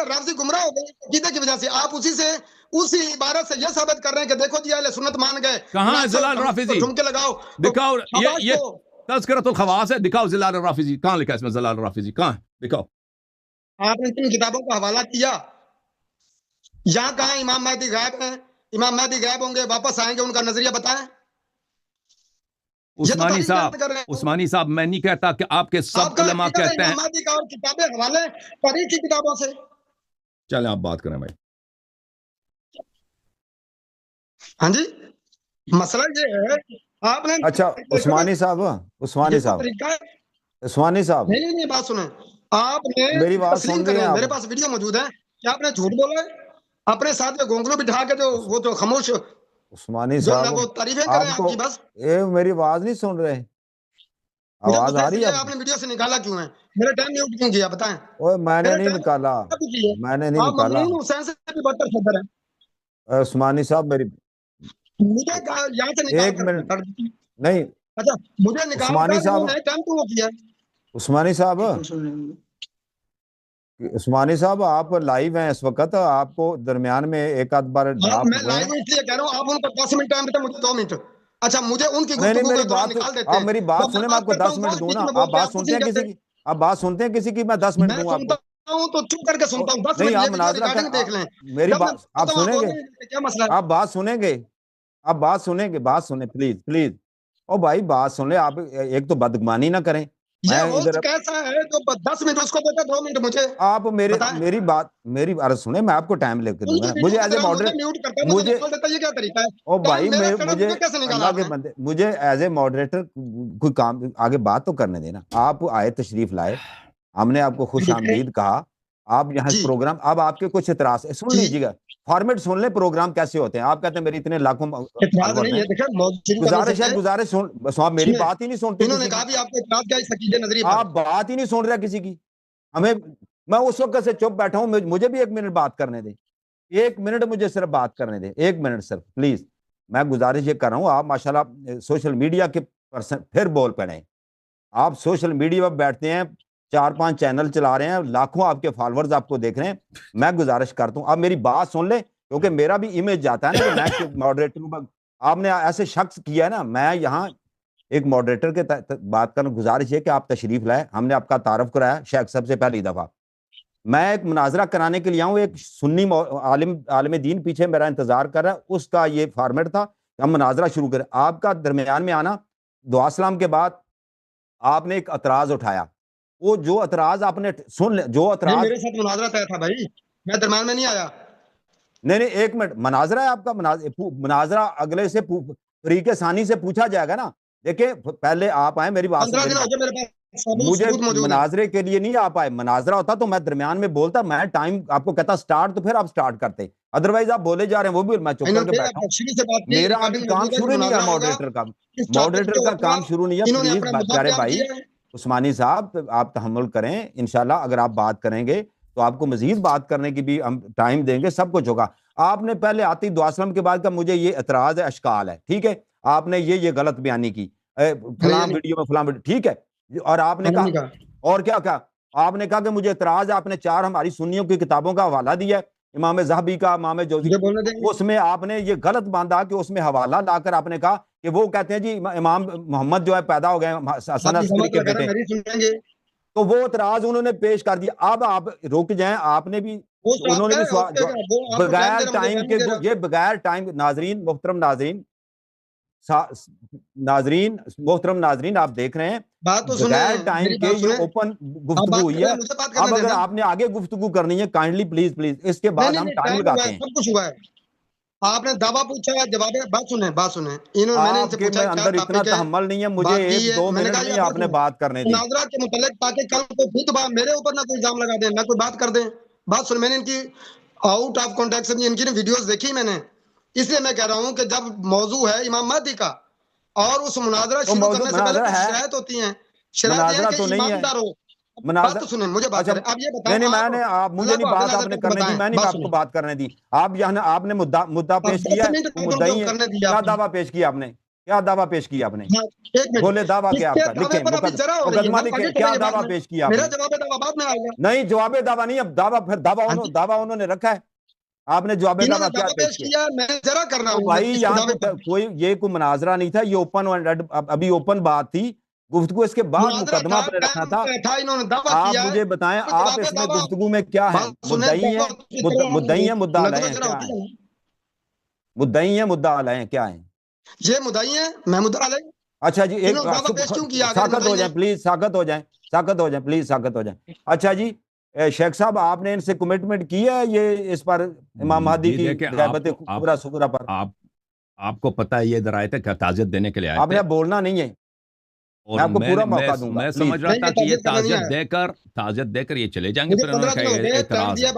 Speaker 1: رافضی گمراہ ہو گئے عقیدے کی وجہ سے. آپ اسی عبارت سے یہ ثابت کر رہے ہیں کہ دیکھو جی اہل سنت مان گئے.
Speaker 2: کہاں زلال رافضی؟
Speaker 1: ٹھمکے لگاؤ,
Speaker 2: دکھاؤ. یہ تذکرۃ الخواص ہے, دکھاؤ زلال رافضی کہاں لکھا ہے اس میں. زلال رافضی کہاں ہے؟ دکھاؤ.
Speaker 1: آپ نے کن کتابوں کا حوالہ کیا؟ یہاں کہاں امام مہدی غائب ہیں, امام مہدی غائب ہوں گے, واپس آئیں گے, ان کا نظریہ بتائیں.
Speaker 2: عثمانی صاحب میں نہیں کہتا کہ آپ کے سب علماء کہتے ہیں.
Speaker 1: کتابیں حوالے تاریخی کتابوں سے.
Speaker 2: چلیں آپ بات کریں بھائی.
Speaker 1: ہاں جی, مسئلہ یہ ہے آپ نے.
Speaker 3: اچھا عثمانی صاحب
Speaker 1: نہیں بات سنیں. آپ نے
Speaker 3: میری بات سن رہے ہیں,
Speaker 1: میرے پاس ویڈیو موجود ہے کہ آپ نے جھوٹ بولا ہے. اپنے ساتھ میں گونگلو بٹھا کے وہ تو خاموش
Speaker 3: عثمانی صاحب
Speaker 1: تعریفیں کریں آپ کی. بس
Speaker 3: میری آواز نہیں سن رہے؟ آواز آ رہی ہے؟
Speaker 1: آپ نے ویڈیو سے نکالا کیوں ہے؟ میرا ٹائم میوٹ کیوں کیا بتائیں؟
Speaker 3: میں نے نہیں نکالا, میں نے نہیں نکالا.
Speaker 1: حسین سے بھی بدتر خبر ہے.
Speaker 3: عثمانی صاحب میری
Speaker 1: مجھے یہاں سے نکال
Speaker 3: 1 منٹ نہیں.
Speaker 1: اچھا مجھے نکال
Speaker 3: عثمانی صاحب,
Speaker 1: ٹائم کیوں کیا؟
Speaker 3: عثمانی صاحب آپ لائیو ہیں اس وقت, آپ کو درمیان میں ایک آدھ بار
Speaker 1: میں لائیو اس لیے کہہ رہا ہوں, آپ ان کو 10 منٹ ٹائم دیتے, مجھے 2 منٹ. اچھا مجھے ان کی
Speaker 3: نہیں,
Speaker 1: گفتگو
Speaker 3: میری
Speaker 1: کو
Speaker 3: بات
Speaker 1: نکال دیتے ہیں.
Speaker 3: آپ میری بات سنیں, میں آپ کو 10 منٹ دوں نا. آپ بات سنتے ہیں کسی کی؟ آپ بات سنتے ہیں کسی کی؟ میں 10 منٹ دوں آپ کو.
Speaker 1: تو چپ کر کے سنتا ہوں. 10
Speaker 3: نہیں, آپ
Speaker 1: منٹ
Speaker 3: مناظرہ کر,
Speaker 1: دیکھ لیں.
Speaker 3: میری بات آپ سنیں گے؟
Speaker 1: کیا مسئلہ ہے؟
Speaker 3: آپ بات سنیں گے؟ آپ بات سنیں گے؟ بات سنیں پلیز. او بھائی بات سن لیں آپ, ایک تو بدگمانی نہ کریں.
Speaker 1: یہ ہوسٹ کیسا ہے جو 10 منٹ اس کو دیتا 2 منٹ مجھے؟
Speaker 3: آپ میری بات میری عرض سنیں, میں آپ کو ٹائم لے کے دوں گا. مجھے ایز اے ماڈریٹر, مجھے
Speaker 1: یہ کیا طریقہ ہے؟
Speaker 3: او بھائی مجھے اللہ کے بندے, مجھے ایز اے ماڈریٹر کوئی کام آگے بات تو کرنے دینا. آپ آئے, تشریف لائے, ہم نے آپ کو خوش آمدید کہا. آپ یہاں پروگرام, اب آپ کے کچھ اعتراض سن لیجیے گا, فارمیٹ سن لیں پروگرام کیسے ہوتے ہیں. آپ کہتے ہیں میری اتنے لاکھوں گزارش ہے, میری بات ہی نہیں سنتے. آپ بات ہی نہیں سن رہے کسی کی. ہمیں, میں اس وقت سے چپ بیٹھا ہوں, مجھے بھی 1 منٹ بات کرنے دیں. 1 منٹ مجھے صرف بات کرنے دیں, 1 منٹ صرف پلیز. میں گزارش یہ کر رہا ہوں, آپ ماشاءاللہ سوشل میڈیا کے پرسن پھر بول پڑے. آپ سوشل میڈیا پر بیٹھتے ہیں, 4-5 چینل چلا رہے ہیں, لاکھوں آپ کے فالورز آپ کو دیکھ رہے ہیں. میں گزارش کرتا ہوں آپ میری بات سن لیں, کیونکہ میرا بھی امیج جاتا ہے نا کہ میں ماڈریٹر ہوں. آپ نے ایسے شخص کیا ہے نا, میں یہاں ایک ماڈریٹر کے بات کرنا. گزارش ہے کہ آپ تشریف لائے, ہم نے آپ کا تعارف کرایا شیخ صاحب سے پہلی دفعہ. میں ایک مناظرہ کرانے کے لیے آؤں, ایک سنی عالم دین پیچھے میرا انتظار کر رہا ہے, اس کا یہ فارمیٹ تھا ہم مناظرہ شروع کریں. آپ کا درمیان میں آنا, دعا سلام کے بعد آپ نے ایک اعتراض اٹھایا. وہ جو اعتراض آپ نے سن لے, جو اعتراض
Speaker 1: میرے ساتھ مناظرہ طے تھا بھائی, میں درمیان میں نہیں آیا.
Speaker 3: نہیں نہیں ایک منٹ، مناظرہ ہے آپ کا، مناظرہ اگلے سے فریق ثانی سے پوچھا جائے گا نا. دیکھیں پہلے آپ آئیں، میری بات مجھے مناظرے کے لیے نہیں آپ آئے. مناظرہ ہوتا تو میں درمیان میں بولتا، میں ٹائم آپ کو کہتا سٹارٹ، تو پھر آپ سٹارٹ کرتے. ادروائز آپ بولے جا رہے ہیں، وہ بھی میں چپ کر کے بیٹھا ہوں. میرا ابھی کام شروع نہیں ہے ماڈریٹر کا، ماڈریٹر کا کام شروع نہیں ہے. پلیز پیارے بھائی عثمانی صاحب آپ تحمل کریں. انشاءاللہ اگر آپ بات کریں گے تو آپ کو مزید بات کرنے کی بھی ہم ٹائم دیں گے، سب کچھ ہوگا. آپ نے پہلے آتی دعا سلم کے بعد کا مجھے یہ اعتراض ہے، اشکال ہے، ٹھیک ہے. آپ نے یہ غلط بیانی کی فلاں ویڈیو میں فلاں ویڈیو، ٹھیک ہے. اور آپ نے کہا اور کیا کہا، آپ نے کہا کہ مجھے اعتراض ہے، آپ نے 4 ہماری سنیوں کی کتابوں کا حوالہ دیا ہے، امام ذہبی کا، امام جوزی، اس میں آپ نے یہ غلط باندھا کہ اس میں حوالہ لا کر آپ نے کہا کہ وہ کہتے ہیں جی امام محمد جو ہے پیدا ہو گئے حسن عسکری کے بیٹے، تو وہ اعتراض انہوں نے پیش کر دیا. اب آپ رک جائیں، آپ نے بھی، انہوں نے بھی بغیر ٹائم کے، یہ بغیر ٹائم، ناظرین محترم محترم ناظرین آپ دیکھ رہے ہیں بغیر ٹائم کے یہ اوپن گفتگو ہوئی ہے. اب اگر آپ نے آگے گفتگو کرنی ہے کائنڈلی پلیز اس کے بعد ہم ٹائم لگاتے ہیں.
Speaker 1: سب کچھ ہوا ہے، آپ نے دعویٰ پوچھا ہے، جواب ہے. بات سنیں میں نے ان سے پوچھا
Speaker 3: اندر اتنا تحمل نہیں ہے مجھے 1-2 منٹ نہیں آپ نے بات کرنے دی.
Speaker 1: مناظرہ کے متعلق تاکہ کل کو خود میرے اوپر نہ کوئی الزام لگا دیں، نہ کوئی بات کر دیں. بات سن، میں نے ان کی آؤٹ آف کانٹیکٹ سے ان کی ویڈیوز دیکھی میں نے، اس لیے میں کہہ رہا ہوں کہ جب موضوع ہے امام مہدی کا اور اس مناظرہ شروع کرنے سے پہلے کچھ شرائط ہوتی ہیں، شرائط یہ ہے کہ ایماندار ہو. بات تو سنیں، مجھے بات کریں. اب یہ بتائیں،
Speaker 3: نہیں مجھے نہیں بات آپ نے کرنے دی، میں نہیں آپ کو بات کرنے دی. آپ یہاں آپ نے مدعا پیش کیا ہے، مدعی ہے. کیا دعویٰ پیش کیا آپ نے، کیا دعویٰ پیش کیا آپ نے؟ بولے دعویٰ کیا آپ کا، لکھیں مقدمہ لکھیں، کیا دعویٰ پیش کیا آپ نے؟ نہیں جواب دعویٰ نہیں، اب دعویٰ پھر دعویٰ انہوں نے رکھا ہے. آپ نے جواب دعویٰ کیا پیش کیا؟ بھائی یہاں تو کوئی یہ کوئی مناظرہ نہیں تھا، یہ اوپن، ابھی اوپن بات تھی، گفتگو اس کے بعد مقدمہ پر رکھنا تھا. آپ مجھے بتائیں آپ اس میں گفتگو میں کیا ہے؟ مدعی ہیں مدعا علیہ ہیں، کیا ہیں؟ مدعی ہیں مدعا علیہ ہیں، کیا ہیں؟
Speaker 1: یہ مدعی ہیں، میں مدعا علیہ.
Speaker 3: اچھا جی ایک ساکت ہو جائیں پلیز، ساکت ہو جائیں پلیز، ساکت ہو جائیں. اچھا جی شیخ صاحب آپ نے ان سے کمٹمنٹ کی ہے یہ اس پر امام مہدی کی غیبت کبریٰ صغریٰ پر؟
Speaker 2: آپ کو پتہ ہے یہ درایت ہے کیا تعزیت دینے کے لیے آئے تھے؟
Speaker 3: آپ نے بولنا نہیں ہے، میں آپ کو پورا موقع دوں گا.
Speaker 2: میں سمجھ رہا تھا کہ یہ تعزیت دے کر یہ چلے جائیں گے، پھر انہوں نے کہا اعتراض ہے.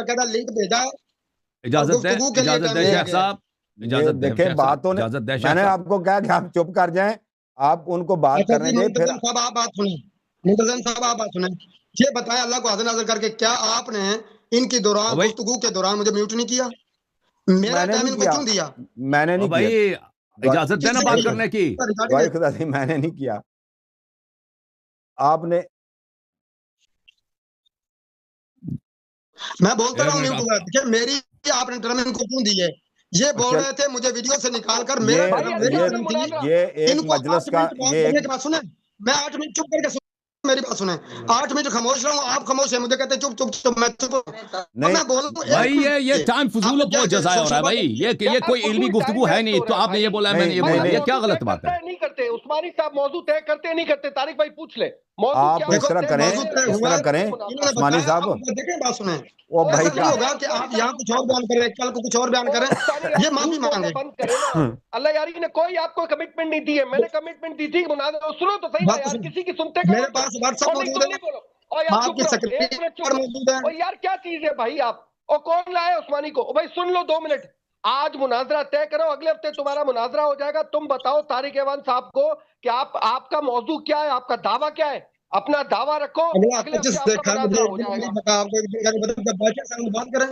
Speaker 2: اجازت دے شیخ صاحب، اجازت دے.
Speaker 3: دیکھیں باتوں نے، میں نے آپ کو کہا کہ آپ چپ کر جائیں، آپ ان کو بات کرنے دیں. پھر
Speaker 1: منتظم صاحب آپ بات سنیں، یہ بتائیں اللہ کو حاضر ناظر کر کے، کیا آپ نے ان کی دوران گفتگو کے دوران مجھے میوٹ نہیں کیا؟ میرا ٹائم ان کو کیوں دیا؟
Speaker 3: میں نے نہیں کیا.
Speaker 2: اجازت دینا بات کرنے کی.
Speaker 3: میں نے نہیں کیا. آپ نے،
Speaker 1: میں بولتا رہا ہوں کہ میری آپ نے ٹرم ان کو کیوں دی ہے؟ یہ بول رہے تھے مجھے ویڈیو سے نکال کر
Speaker 3: یہ ایک مجلس کا، یہ ایک
Speaker 1: بات سنیں، میں 8 منٹ چپ کر کے میری بات سنیں. 8 منٹ خاموش رہا ہوں، آپ خاموش ہیں، مجھے کہتے ہیں چپ چپ، میں چپ.
Speaker 2: بھائی یہ ٹائم فضول و بہت جزایا ہو رہا ہے بھائی، یہ کوئی علمی گفتگو ہے نہیں، تو آپ نے یہ بولا ہے میں نے یہ بولا، یہ کیا غلط بات ہے؟
Speaker 5: نہیں کرتے عثمانی صاحب، موضوع طے کرتے نہیں کرتے. طارق بھائی پوچھ لے
Speaker 3: آپ اس طرح کریں عثمانی صاحب.
Speaker 1: دیکھیں بات سنیں،
Speaker 3: وہ بھائی
Speaker 1: یہ ہوگا کہ آپ یہاں کچھ اور بیان کریں، کل کو کچھ اور بیان کریں، یہ معافی مانگے.
Speaker 5: اللہ یاری نے کوئی آپ کو کمٹمنٹ نہیں دی ہے، میں نے کمٹمنٹ دی تھی. سنو تو صحیح یار، کسی کی سنتے
Speaker 1: میرے پاس واٹس ایپ موجود ہے، آپ کی سیکریٹری موجود ہے.
Speaker 5: یار کیا چیز ہے بھائی آپ، اور کون لائے عثمانی کو؟ بھائی سن لو 2 منٹ. آج مناظرہ طے کرو، اگلے ہفتے تمہارا مناظرہ ہو جائے گا. تم بتاؤ طارق ایوان صاحب کو کہ آپ کا موضوع کیا ہے، آپ کا دعویٰ کیا ہے، اپنا دعویٰ رکھو. اگلے ہفتے آپ کا مناظرہ ہو جائے گا.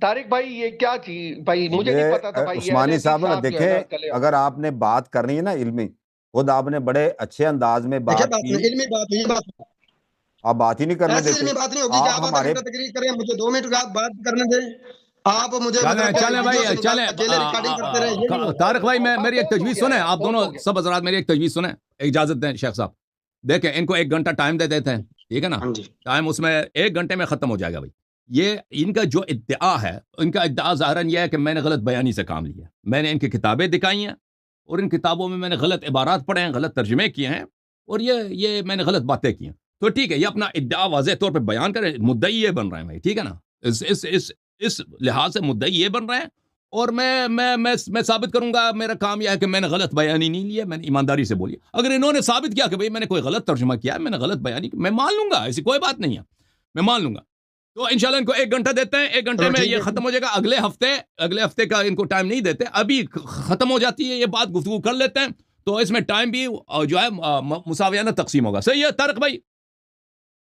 Speaker 5: طارق بھائی یہ کیا چیز بھائی، مجھے نہیں پتا تھا بھائی.
Speaker 3: عثمانی صاحب دیکھیں، اگر آپ نے بات کرنی ہے نا علمی، خود آپ نے بڑے اچھے انداز میں بات کی.
Speaker 1: علمی بات ہوئی، بات
Speaker 3: آپ بات ہی نہیں کرنے دیتے.
Speaker 1: علمی بات نہیں ہوگی کہ آپ ہمارے تقریر کریں، مجھے 2 منٹ بات کرنے دیں. آپ مجھے
Speaker 2: چلیں بھائی، چلیں طارق بھائی، میری ایک تجویز سنیں، آپ دونوں سب حضرات میری ایک تجویز سنیں، اجازت دیں شیخ صاحب. دیکھیں ان کو 1 گھنٹہ ٹائم دے دیتے ہیں، ٹھیک ہے نا؟ ٹائم اس میں 1 گھنٹے میں ختم ہو جائے گا. بھائی یہ ان کا جو ادعا ہے، ان کا ادعا ظاہراً یہ ہے کہ میں نے غلط بیانی سے کام لیا. میں نے ان کی کتابیں دکھائی ہیں اور ان کتابوں میں نے غلط عبارات پڑھے ہیں، غلط ترجمے کیے ہیں، اور یہ میں نے غلط باتیں کی ہیں. تو ٹھیک ہے، یہ اپنا ادعا واضح طور پہ بیان کریں، مدعی یہ بن رہے ہیں بھائی، ٹھیک ہے نا؟ اس لحاظ سے مدعی یہ بن رہے ہیں، اور میں ثابت کروں گا، میرا کام یہ ہے کہ میں نے غلط بیانی نہیں لیا، میں نے ایمانداری سے بولی. اگر انہوں نے ثابت کیا کہ بھئی میں نے کوئی غلط ترجمہ کیا ہے، میں نے غلط بیانی کی، میں مان لوں گا، ایسی کوئی بات نہیں ہے، میں مان لوں گا. تو انشاءاللہ ان کو 1 گھنٹہ دیتے ہیں، 1 گھنٹے میں یہ ختم ہو جائے گا. اگلے ہفتے کا ان کو ٹائم نہیں دیتے، ابھی ختم ہو جاتی ہے یہ بات، گفتگو کر لیتے ہیں، تو اس میں ٹائم بھی جو ہے مساویانہ تقسیم ہوگا. صحیح ہے طارق بھائی؟